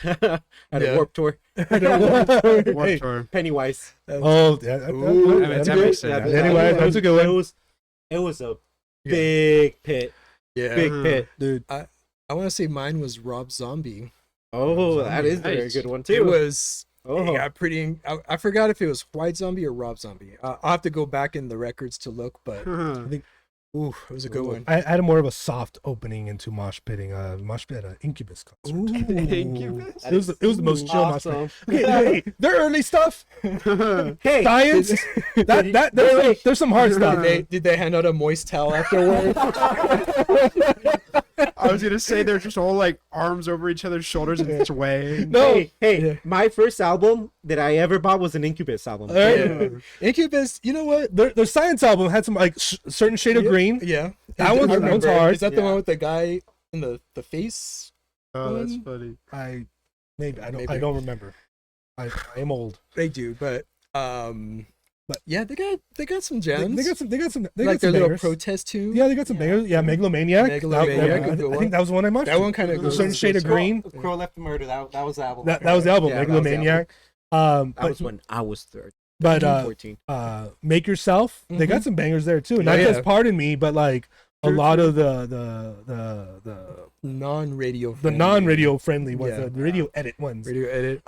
at Yeah. a Warped Tour. Hey. Warped Tour. Pennywise. Oh, yeah, Ooh, that's that good. makes sense. Anyway, that's a good one. It was a Yeah. big pit. Yeah. Big Uh-huh. pit. Dude. I want to say mine was Rob Zombie. Oh, that is a very Nice. good one too. It was Oh. yeah, pretty. I forgot if it was White Zombie or Rob Zombie. I'll have to go back in the records to look, but ooh, it was a good Ooh. one. I had a more of a soft opening into mosh pitting. Mosh pit at an Incubus concert. Incubus? It was the most chill mosh pit. Awesome. Hey, their early stuff, Hey, science. There's some hard stuff. Did they hand out a moist towel afterward? I was gonna say they're just all like arms over each other's shoulders and swaying. No, hey, Yeah. my first album that I ever bought was an Incubus album. Yeah. Incubus, you know what? their science album had some like certain shade of green. Yeah, That I one's remember. hard. Is that the Yeah. one with the guy in the face? Oh, that's One? funny. I Maybe. don't remember. I am old. They do, but yeah, they got some gems. They got some like got some their little bangers. protest tune. Yeah, they got some bangers. Yeah, Megalomaniac. Megalomaniac is the I think that was the one I watched. That one kind of A goes. certain shade of green. Crow Left the Murder. That was the album. That was the album, Yeah, that was the Megalomaniac. That But was when I was 13, but 14. Make Yourself. They got some bangers there too. Not Oh, just yeah. Pardon Me, but like a Sure, lot sure. of the non-radio. non-radio friendly ones, Yeah. the radio edit ones. radio edit.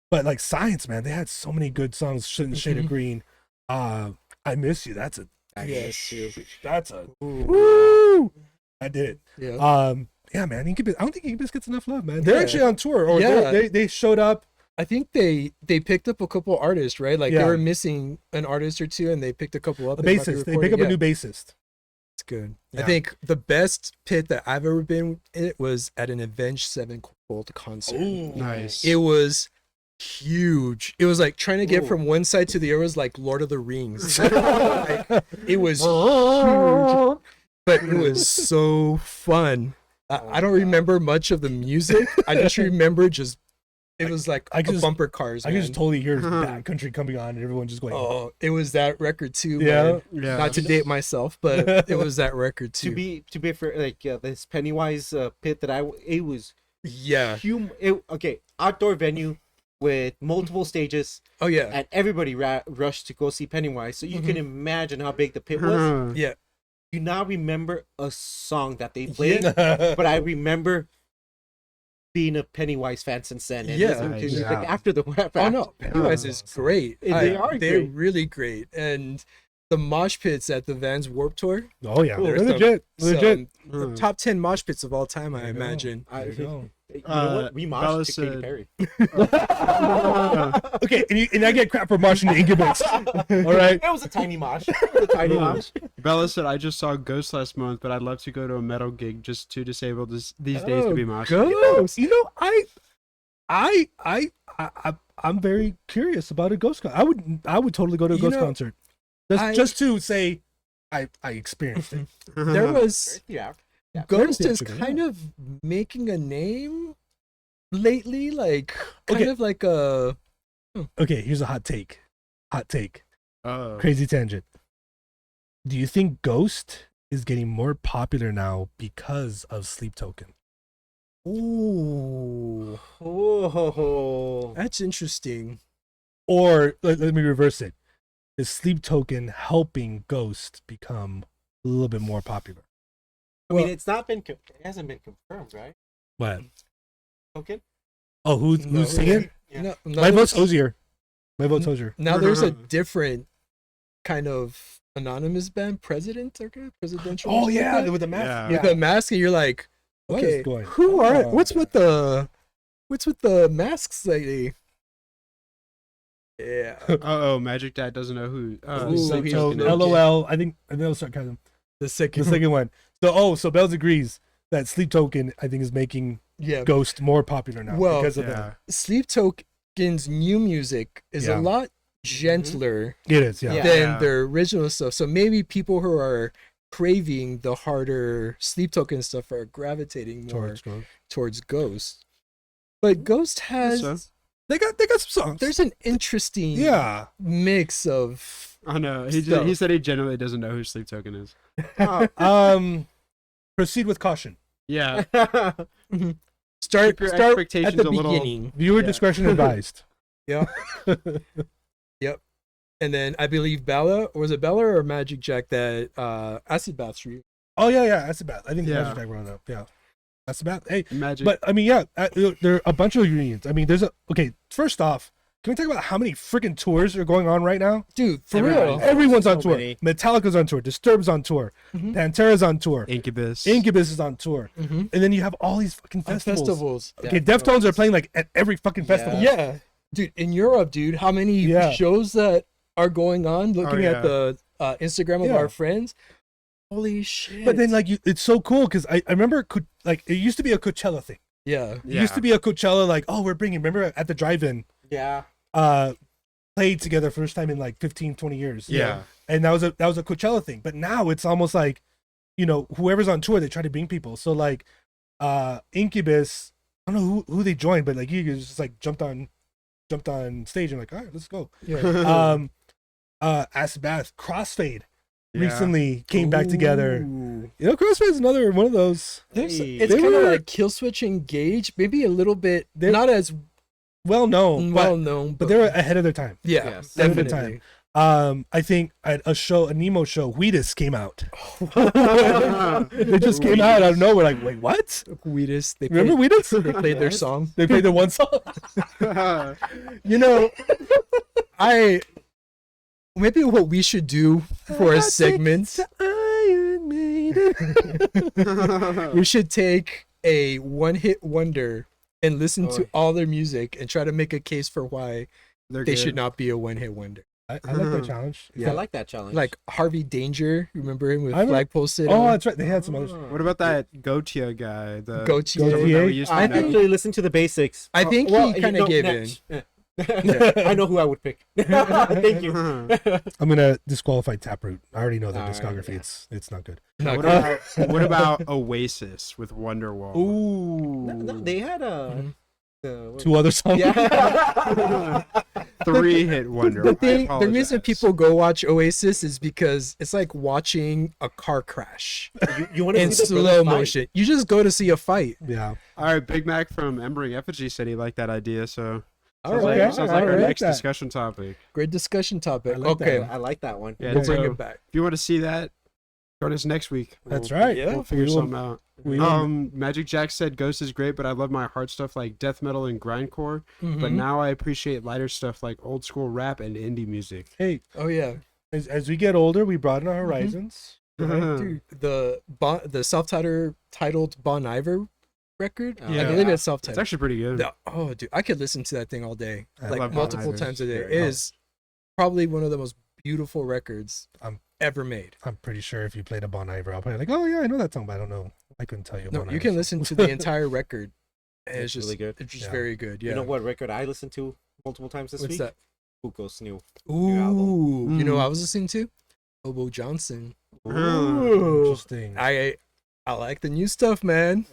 But like Science, man, they had so many good songs. Shade of Green. I Miss You. That's a Yes. woo. I did it. Yeah. Yeah, man. Incubus. I don't think Incubus gets enough love, man. They're Yeah. actually on tour, or Yeah. they showed up. I think they picked up a couple artists, right? Like Yeah. they were missing an artist or two, and they picked a couple up. A and got the bassist. They recording. pick up Yeah, a new bassist. It's good. Yeah. I think the best pit that I've ever been in it was at an Avenged Sevenfold concert. Nice. It was huge. It was like trying to get Ooh. from one side to the other was like Lord of the Rings. Like, it was huge, but it was so fun. I don't remember much of the music. I just remember just it was like I just- bumper cars. I can just man. totally hear backcountry coming on and everyone just going, Oh, it was that record too. yeah. man. Yeah. Not to date myself, but it was that record too. To be fair, like this Pennywise pit that it was Yeah. Okay, outdoor venue with multiple stages, Oh yeah. and everybody rushed to go see Pennywise. So you can imagine how big the pit was. Uh-huh. Yeah. You now remember a song that they played, but but I remember being a Pennywise fan since then. And Yeah. listening to music Yeah. after the Oh no, Pennywise is great. They are They're great. really great, and the mosh pits at the Vans Warped Tour, oh yeah, Cool. they're There's legit, legit. the top 10 mosh pits of all time, I There you go. imagine. There you go. You know what? We Bella moshed to Katy said- Perry. Okay, and I get crap for moshing the Incubus. All right. That was a tiny mosh. It was a tiny mosh. Bella said, "I just saw Ghost last month, but I'd love to go to a metal gig just too disabled these days to be moshing." Ghost. You know, I'm very curious about a Ghost concert. I would totally go to a You Ghost know, concert. I- Just to say I experienced it. There was Yeah. Ghost Very is theatrical, kind of making a name lately, like kind Okay. of like a Okay, here's a hot take. Hot take. Oh. Crazy tangent. Do you think Ghost is getting more popular now because of Sleep Token? ooh, Oh. that's interesting. Or let me reverse it. Is Sleep Token helping Ghost become a little bit more popular? I mean, Well- it's not been. It hasn't been confirmed, right? What? Okay. Oh, who's No, singing? Yeah. No, My vote's there's- Ozier. My vote's Ozier. Now there's a different kind of anonymous band, presidential. or Oh something yeah, like that. with the mask. Yeah. With the mask, and you're like, What okay, is going who are? on? What's with the masks lately? Yeah. Oh, Magic Dad doesn't know who. Ooh, Sleep he's Token no is. Okay. LOL. I think they'll start kind of The the second, second one. So Bells agrees that Sleep Token I think is making yeah. Ghost more popular now Well, because of Yeah. Sleep Token's new music is Yeah. a lot gentler the. It is, yeah. Yeah. than Yeah. their original stuff. So maybe people who are craving the harder Sleep Token stuff are gravitating more Towards Ghost. towards Ghost. But Ghost has so. They got some songs. there's an interesting yeah. mix of I know. Stuff. He said he genuinely doesn't know who Sleep Token is. Proceed with caution. Yeah. start your at expectations the a little- beginning. Viewer Yeah. discretion advised. Yeah. And then I believe Bella, or was it Bella or Magic Jack that Acid Bath Street? Oh yeah, that's about. I think Yeah. Magic Jack brought it up. Yeah, that's about. Hey, Magic. but I mean, yeah, there are a bunch of reunions. I mean, there's a okay. First off, can we talk about how many freaking tours are going on right now? Dude, for Everybody. real. Everyone's on So tour. many. Metallica's on tour. Disturbed's on tour. Mhm. Pantera's on tour. Incubus. Incubus is on tour. Mm-hmm. And then you have all these fucking festivals. Festivals. Okay, Deftones are playing like at every fucking festival. Yeah. Dude, in Europe, dude, how many Yeah. shows that are going on? Looking yeah. at the Instagram of Yeah. our friends. Holy shit. But then like it's so cool because I remember it used to be a Coachella thing. yeah. It used to be a Coachella like, oh, we're bringing, remember at the drive-in, Yeah. played together first time in like 15, 20 years. Yeah. And that was a Coachella thing. But now it's almost like, whoever's on tour, they try to bring people. So like Incubus, I don't know who they joined, but like you just like jumped on stage and like, all right, let's go. Yeah. Acid Bath, Crossfade Yeah. recently came back together. Ooh. Crossfade's another one of those There's, Hey. it's They kind of were- like Killswitch Engage, maybe a little bit, They're- not as well known, well known, but they're ahead of their time. yeah, Yes. Ahead of their definitely. time. I think at a Nemo show, Wheatus came out. They just came out of nowhere. Like, wait, what? Wheatus, they Remember played, Wheatus? they played their song. They played the one song. Maybe what we should do for a segment, Iron Maiden. we should take a one-hit wonder and listen to Oh. all their music and try to make a case for why They're they good. should not be a one-hit wonder. I like that challenge. I like that challenge. Like Harvey Danger, remember him with I don't- Flagpole City? Oh, that's right. They had some others. What about that Gotia guy? The Gautier. the one that we used to I know? actually listened to the basics. I think he kinda gave in. I know who I would pick. Thank you. I'm gonna disqualify Taproot. I already know their All right, discography. yeah. It's not good. Not What good. what about Oasis with Wonderwall? Ooh. No, they had a. Mhm. what- Two other songs. Yeah. 3-hit wonder. The thing, I the reason apologize. people go watch Oasis is because it's like watching a car crash You want to in see the brothers slow fight? motion. You just go to see a fight. Yeah. All right, Big Mac from Embering Effigy said he liked that idea, so All sounds right, like, Okay, sounds I like our like next that. discussion topic. great discussion topic. I like that. Okay, I like that one. Yeah, we'll so bring it back. if you want to see that, join us next week. That's right. Yeah, We'll figure we will- something out. we will- Magic Jack said Ghost is great, but I love my hard stuff like death metal and grindcore. But Mhm. now I appreciate lighter stuff like old school rap and indie music. Hey, Oh yeah, as we get older, we broaden our horizons. dude, the self-titled Bon Iver record. I Yeah. believe it's It's self-titled. actually pretty good. Oh, dude, I could listen to that thing all day, I like love Bon multiple Iver. times a day. It Very cool. is probably one of the most beautiful records Um, ever made. I'm pretty sure if you played a Bon Iver, I'll probably like, oh yeah, I know that song, but I don't know. I couldn't tell you. a No, Bon you Iver can song. listen to the entire record. And it's It's just really good. It's just Yeah. very good. Yeah. You know what record I listened to multiple times this What's week? that? Hugo's new. Ooh, you know Mm. what I was listening to? Obo Johnson. Ooh. Interesting. I like the new stuff, man.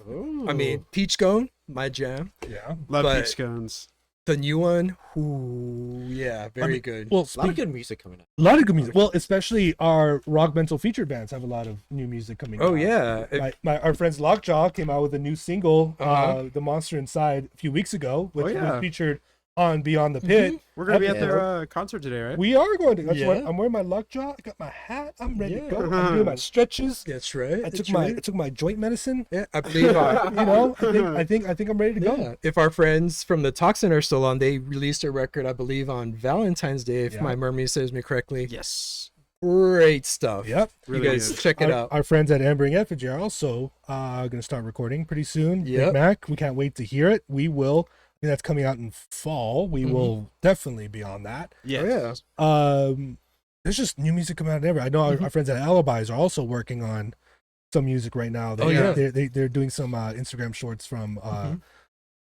I mean, Peach Gone, my jam. yeah. Love but- peach scones. The new one, ooh, yeah, very mean, good. Well, a lot of good music coming up. a lot of good music. Well, especially our RockMental featured bands have a lot of new music coming Oh out. yeah, Our friends Lockjaw came out with a new single, Uh-huh. The Monster Inside, a few weeks ago, which yeah. was featured on Beyond the Pit. Mhm. We're gonna be at Yeah. their concert today, right? We are going to. That's what Yeah. I'm wearing my Lockjaw. I got my hat. I'm ready Yeah. to go. I'm doing my stretches. That's right. I that's took right. my joint medicine. Yeah, I believe. You know, I think I'm ready to go. Yeah. If our friends from the Toxin are still on, they released a record, I believe, on Valentine's Day, if Yeah. my memory serves me correctly. Yes. Great stuff. Yep. Really you guys good. check it our, out. Our friends at Ambering Effigy are also going to start recording pretty soon. Big Yep. Mac, we can't wait to hear it. We will. I think that's coming out in fall. We Mhm. will definitely be on that. Yes. Oh, yeah. There's just new music coming out ever. I know our friends at Alibis are also working on some music right now. Oh, yeah. They're doing some Instagram shorts from Mhm.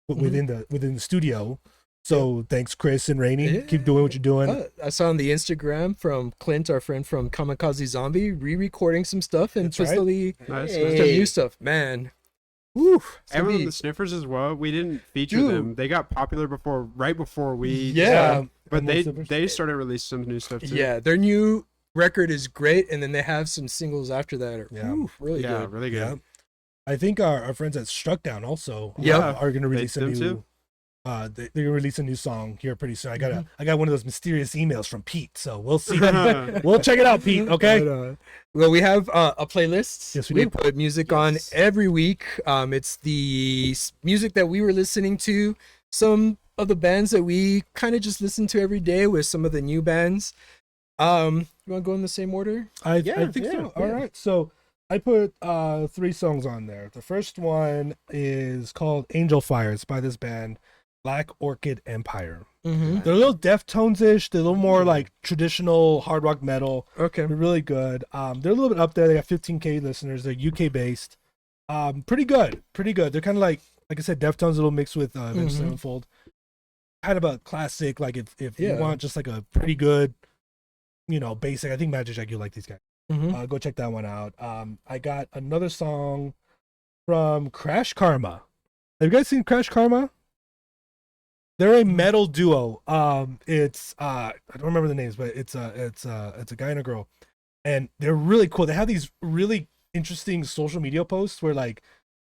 within the studio. So thanks, Chris and Rainey. Yeah. Keep doing what you're doing. I saw on the Instagram from Clint, our friend from Kamikaze Zombie, re-recording some stuff and That's right. Twistily Nice. some Hey. new stuff. Man, woo! And Some the Sniffers as well. We didn't feature Dude. them. They got popular right before we. Yeah. But and they those Sniffers- they started releasing some new stuff too. yeah, their new record is great, and then they have some singles after that. Are, Yeah. really Yeah, good. really good. Yeah. I think our friends at Struck Down also Yeah. are going to release a them new. too? They're gonna release a new song here pretty soon. Mm-hmm. I got one of those mysterious emails from Pete, so we'll see. We'll check it out, Pete. Okay. But, well, we have a playlist. Yes, we do. put music on every week. It's the music that we were listening to. Some of the bands that we kind of just listen to every day with some of the new bands. You want to go in the same order? I Yeah, think yeah, so. All yeah. right. So I put 3 songs on there. The first one is called Angel Fire. It's by this band, Black Orchid Empire. Mm-hmm. They're a little Deftones-ish. They're a little more like traditional hard rock metal. Okay. They're really good. They're a little bit up there. They got 15K listeners. They're UK based. Pretty good. Pretty good. They're kind of like I said, Deftones, a little mixed with Avenged Mhm. Sevenfold. Kind of a classic. Like if you Yeah. want just like a pretty good, basic. I think Magic Jack, you like these guys. Mm-hmm. Go check that one out. I got another song from Crash Karma. Have you guys seen Crash Karma? They're a metal duo. It's I don't remember the names, but it's a guy and a girl, and they're really cool. They have these really interesting social media posts where like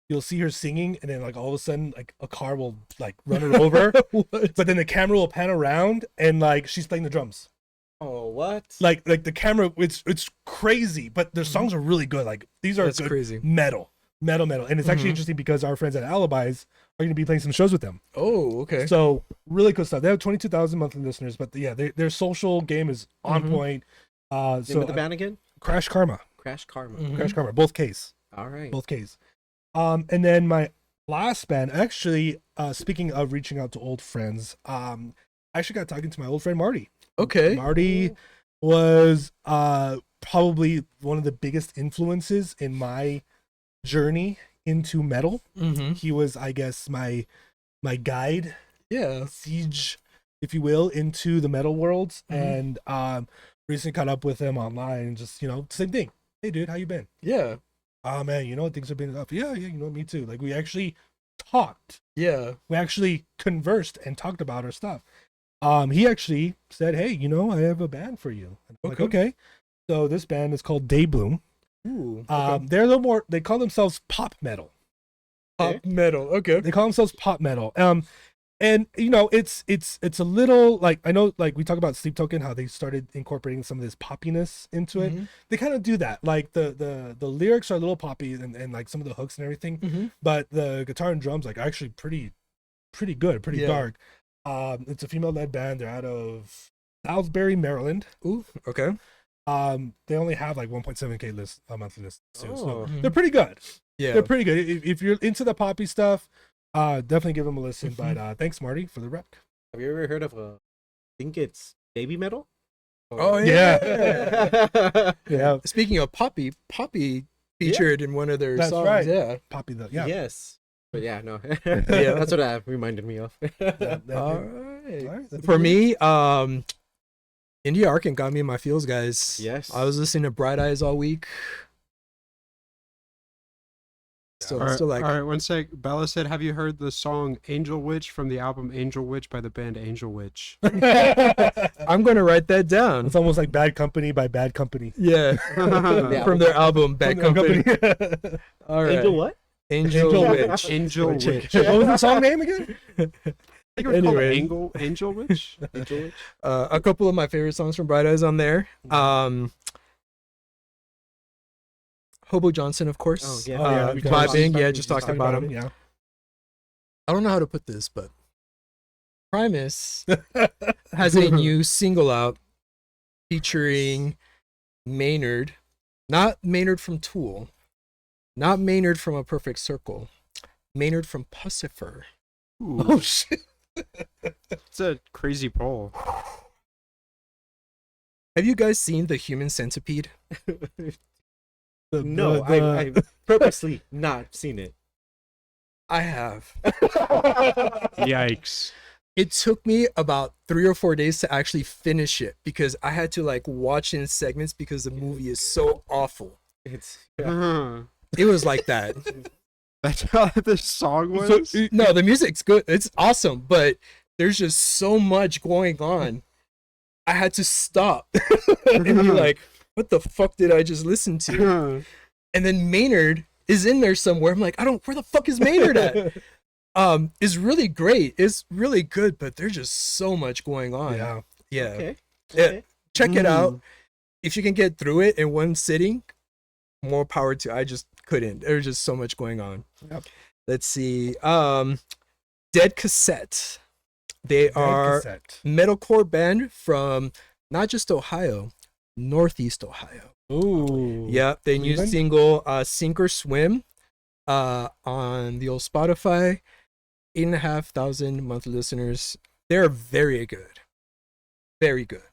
you'll see her singing, and then like all of a sudden like a car will like run her over, but then the camera will pan around and like she's playing the drums. Oh, what? Like the camera, it's crazy, but their songs are really good. Like these are That's good crazy. metal, and it's actually Mhm. interesting because our friends at Alibis are going to be playing some shows with them. Oh, okay. So really cool stuff. They have 22,000 monthly listeners, but yeah, their social game is on Mhm. point. Name So of the band again? Crash Karma, Crash Karma. Mhm. Crash Karma, both K's, All right. both K's. And then my last band, actually, speaking of reaching out to old friends, I actually got talking to my old friend Marty. Okay. Marty was probably one of the biggest influences in my journey into metal. Mm-hmm. He was, I guess, my guide, Yeah. siege, if you will, into the metal world. Mhm. And recently caught up with him online and just, same thing. Hey dude, how you been? Yeah. Oh man, things have been up. Yeah, me too. Like we actually talked. Yeah. We actually conversed and talked about our stuff. He actually said, "Hey, I have a band for you." And I'm like, okay. So this band is called Day Bloom. Ooh. They're a little more. They call themselves pop metal. Pop metal. Okay. They call themselves pop metal. And it's a little like, I know, like we talk about Sleep Token, how they started incorporating some of this poppiness into it. Mhm. They kind of do that. Like the lyrics are a little poppy and like some of the hooks and everything, Mhm. but the guitar and drums like actually pretty good, pretty Yeah. dark. It's a female-led band. They're out of Salisbury, Maryland. Ooh. Okay. They only have like 1.7K monthly list too, so Oh. Mhm. they're pretty good. Yeah. They're pretty good. If you're into the poppy stuff, definitely give them a listen. Mhm. But thanks, Marty, for the rep. Have you ever heard of I think it's baby metal? Oh Yeah. Yeah, Speaking of Poppy featured in one of their That's songs. right. Yeah. poppy though. Yeah. Yes. But yeah, no. Yeah. That's what that reminded me of. That- All that- right. all right, that's For good. me, Indie Arkin got me in my feels, guys. Yes. I was listening to Bright Eyes all week. All right, Still like, all right, one sec. Bella said, "Have you heard the song Angel Witch from the album Angel Witch by the band Angel Witch?" I'm gonna write that down. It's almost like Bad Company by Bad Company. Yeah. Yeah. From their album Bad From their Company. All right. Angel what? Angel Angel Witch. Angel Witch. Witch. What was the song name again? I think it was Anyway. called Angel Witch. Angel Witch? A couple of my favorite songs from Bright Eyes on there. Hobo Johnson, of course. Oh, yeah. We Vibing, yeah, we just talking about him. Yeah. I don't know how to put this, but Primus has a new single out featuring Maynard. Not Maynard from Tool. Not Maynard from A Perfect Circle. Maynard from Pussifer. Ooh, Oh shit. it's a crazy poll. Have you guys seen The Human Centipede? No, I purposely not seen it. I have. Yikes! It took me about 3 or 4 days to actually finish it because I had to like watch in segments because the movie is so awful. It's It was like that. That's how the song was. No, the music's good. It's awesome, but there's just so much going on. I had to stop and be like, what the fuck did I just listen to? And then Maynard is in there somewhere. I'm like, where the fuck is Maynard at? Is really great. It's really good, but there's just so much going on. Yeah. Yeah. okay. Yeah. Okay. Check it out. If you can get through it in one sitting, more power to. I just couldn't. There's just so much going on. Yep. Let's see. Dead Cassette. They are Cassette. metalcore band from not just Ohio, Northeast Ohio. Ooh. Yeah, their new Cleveland? single Sink or Swim on the old Spotify. 8,500 monthly listeners. They're very good. Very good.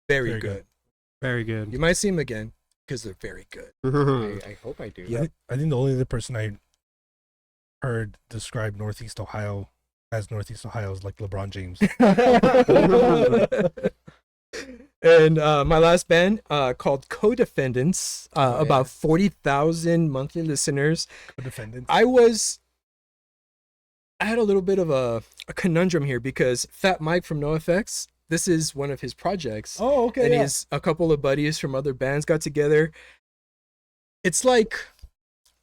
Very, Very good. good. Very good. You might see them again because they're very good. I hope I do. Yeah. I think the only other person I heard describe Northeast Ohio as Northeast Ohio is like LeBron James. And my last band called Co-Defendants, about 40,000 monthly listeners. Defendant. I had a little bit of a conundrum here because Fat Mike from NoFX, this is one of his projects. Oh, okay. And Yeah. he's a couple of buddies from other bands got together. It's like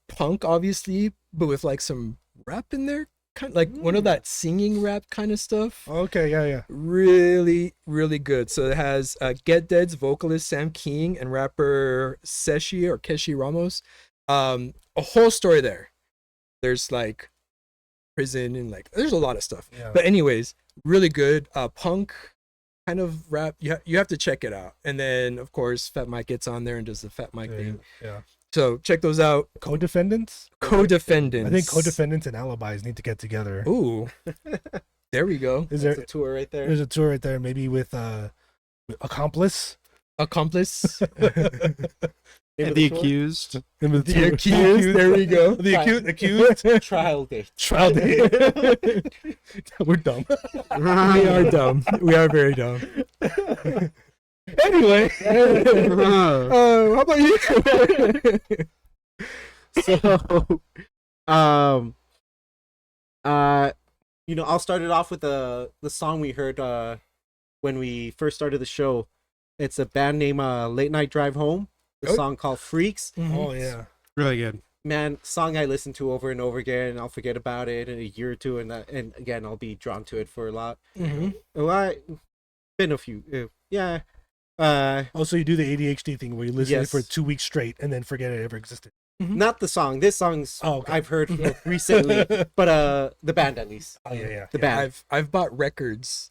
punk, obviously, but with like some rap in there, kind of like one of that singing rap kind of stuff. Okay. Yeah. Yeah. Really, really good. So it has Get Dead's vocalist Sam King and rapper Keshi Ramos. A whole story there. There's like prison and like there's a lot of stuff. Yeah. But anyways, really good. Punk kind of rap. You have to check it out. And then of course Fat Mike gets on there and does the Fat Mike thing. Yeah. So check those out. Co-defendants. Co-Defendants. I think co-defendants and alibis need to get together. Ooh. There we go. Is That's there? a tour right there. There's a tour right there, maybe with accomplice. Accomplice. Name of The tour? accused. The accused. There we go. The accused. Trial date. Trial date. We're dumb. We are dumb. We are very dumb. Anyway. How about you? So, I'll start it off with the song we heard when we first started the show. It's a band named Late Night Drive Home. The Oh. song called Freaks. Oh yeah. Really good. Man, song I listen to over and over again, and I'll forget about it in a year or two, and again I'll be drawn to it for a lot. Mm-hmm. Been a few, yeah. Also, you do the ADHD thing where you listen to it for Yes. 2 weeks straight and then forget it ever existed. Not the song. This song's Oh, okay. I've heard recently, but the band at least. Oh yeah. The band. I've bought records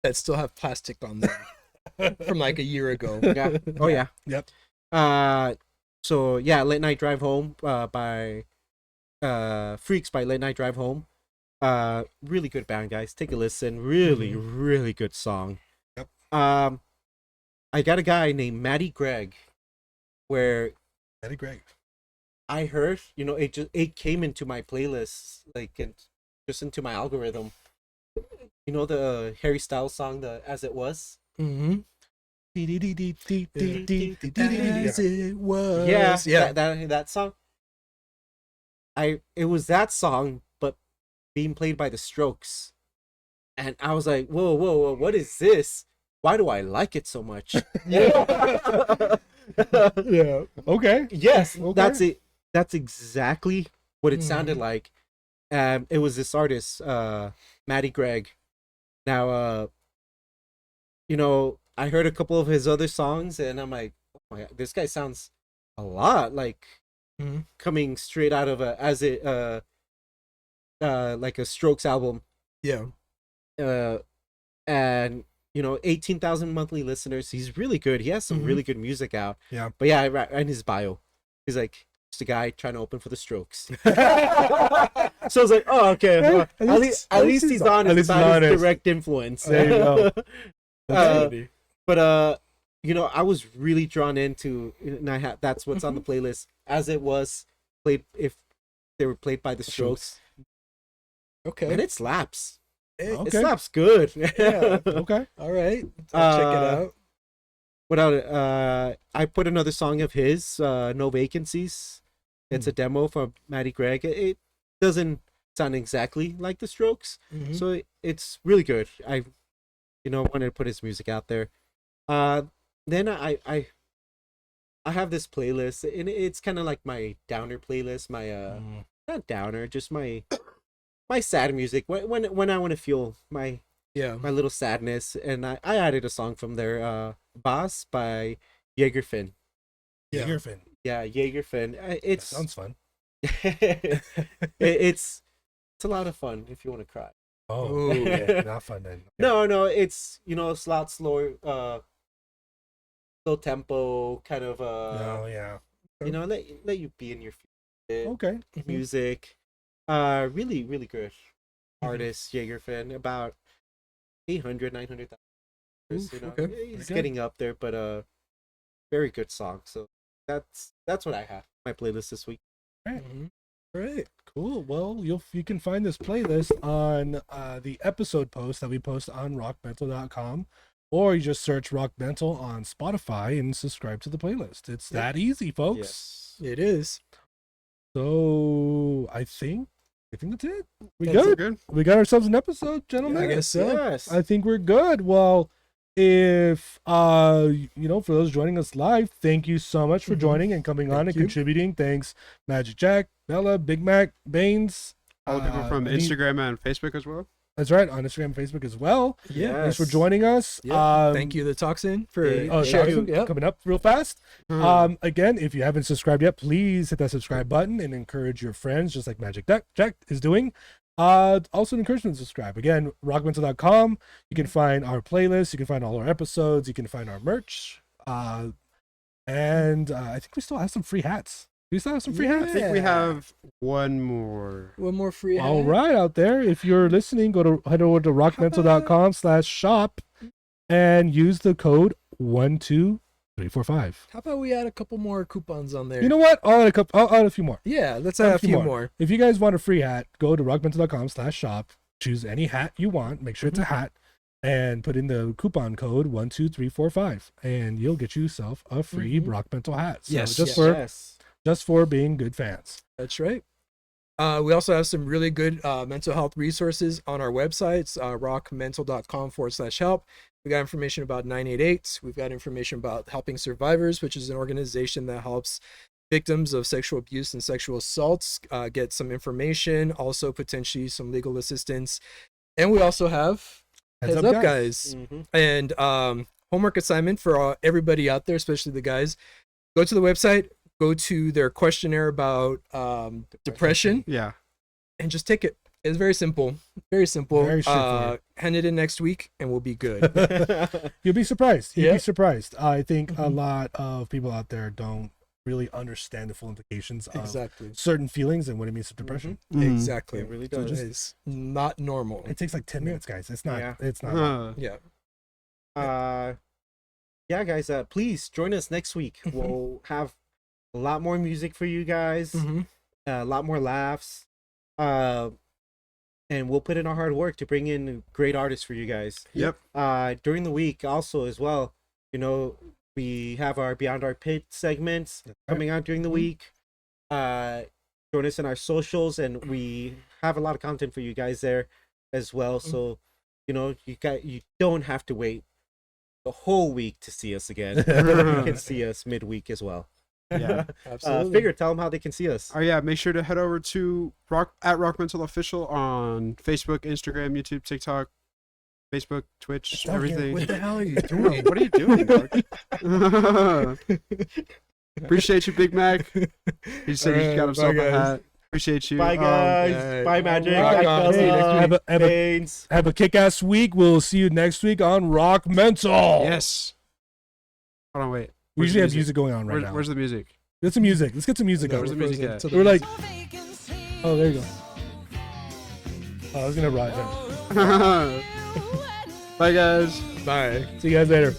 that still have plastic on them from like a year ago. Yeah. Oh yeah. Yep. So yeah, Late Night Drive Home by Freaks by Late Night Drive Home. Really good band, guys. Take a listen. Really good song. Yep. I got a guy named Matty Gregg, where Eddie Gregg. I heard, it came into my playlist, just into my algorithm. You know the Harry Styles song, the As It Was? Mm-hmm. As it was. Yeah. That song. It was that song, but being played by the Strokes. And I was like, whoa, what is this? Why do I like it so much? Yeah. Okay. Yes, Okay. that's it. That's exactly what it sounded like. It was this artist, Matty Gregg. Now, I heard a couple of his other songs, and I'm like, oh my God, this guy sounds a lot like coming straight out of like a Strokes album. Yeah. And 18,000 monthly listeners. He's really good. He has some really good music out. Yeah. But yeah, I read in his bio, he's like, just a guy trying to open for the Strokes. So I was like, oh, okay. Well, at least he's honest at least about he's his honest. direct influence. There you go. But I was really drawn into, and that's what's on the playlist, As It Was played, if they were played by the Strokes, Okay. and it slaps. It Okay. slaps good. Yeah. Okay. All right. I'll check it out. I put another song of his, No Vacancies. It's a demo from Matty Gregg. It doesn't sound exactly like the Strokes, so it's really good. I wanted to put his music out there. Then I have this playlist, and it's kind of like my downer playlist. My not downer, just my sad music when I want to feel my little sadness. And I added a song from there, Boss by Jaegerfin. Yeah. Earfin. Yeah, Jaegerfin. That sounds fun. It's a lot of fun if you want to cry. Oh, Ooh. yeah, not fun then. No, it's it's a lot slower, slow tempo, kind of Oh, yeah. let you be in your feet. Okay. Music, really good artist, Jaegerfin, about 900,000. okay. He's good. getting up there, but very good song. So that's what I have my playlist this week. Right. Cool. Well, you can find this playlist on the episode post that we post on rockmental.com, or you just search RockMental on Spotify and subscribe to the playlist. It's that easy, folks. Yes. It is. So I think that's it. We That's good? Good. We got ourselves an episode, gentlemen. I guess so. Yes. I think we're good. Well, if for those joining us live, thank you so much for joining and coming on and you. contributing. Thanks, Magic Jack, Bella, Big Mac, Baines. All the people from any- Instagram and Facebook as well. That's right, on Instagram and Facebook as well. Yeah. Thanks for joining us. Yeah. Thank you, the Toxin, for Oh, sharing. Toxin, coming up real fast. Again, if you haven't subscribed yet, please hit that subscribe button and encourage your friends, just like Magic Jack is doing. Also encourage them to subscribe. Again, rockmental.com. You can find our playlist. You can find all our episodes. You can find our merch. And I think we still have some free hats. Do we still have some free hats? I think we Yeah. have one more. One more free hat. All right, out there. If you're listening, head over to rockmental.com/shop and use the code 12345. How about we add a couple more coupons on there? You know what? I'll add a few more. Yeah, let's add a few more. If you guys want a free hat, go to rockmental.com/shop, choose any hat you want, make sure it's a hat, and put in the coupon code 12345, and you'll get yourself a free Rockmental hat. So Yes, just yes. for being good fans. That's right. We also have some really good mental health resources on our websites, rockmental.com/help. We got information about 988. We've got information about Helping Survivors, which is an organization that helps victims of sexual abuse and sexual assaults get some information, also potentially some legal assistance. And we also have Heads Up Guys. Mhm. And homework assignment for everybody out there, especially the guys. Go to the website, go to their questionnaire about depression, Yeah. and just take it. It's very simple. Very simple. Very straightforward. Hand it in next week, and we'll be good. You'll be surprised. You'll Yeah. be surprised. I think a Mhm. lot of people out there don't really understand the full implications of Exactly. certain feelings and what it means to depression. Exactly. It really So does. it's not normal. It takes like 10 minutes, guys. It's not. Yeah. It's not. Uh, Yeah. Yeah, guys, please join us next week. We'll have a lot more music for you guys, Mhm. a lot more laughs, and we'll put in our hard work to bring in great artists for you guys. Yep. During the week, also as well, we have our Beyond Our Pit segments coming out during the week. Join us in our socials, and we have a lot of content for you guys there as well. So, you don't have to wait the whole week to see us again. You can see us midweek as well. Yeah. Absolutely. Figure, tell them how they can see us. Oh yeah, make sure to head over to RockMental Official on Facebook, Instagram, YouTube, TikTok, Facebook, Twitch, Down here. everything. What the hell are you Bro, doing? what are you doing, dog? Appreciate you, Big Mac. He said he got Alright, himself bye, a guys. hat. Appreciate you. Bye, guys. yeah. Bye, Magic. Rock Bye, on. See you next Kelsey. week. Have a- Baines. Have a kick-ass week. We'll see you next week on Rock Mental. Yes. Hold on, wait. We Where's usually the have music going on right now. Where's the music? Get some music. Let's get some music No, on. Where's the we're music frozen at? to the We're like, Vacancy. oh, there you go. Oh, I was gonna ride him. Bye, guys. Bye. See you guys later.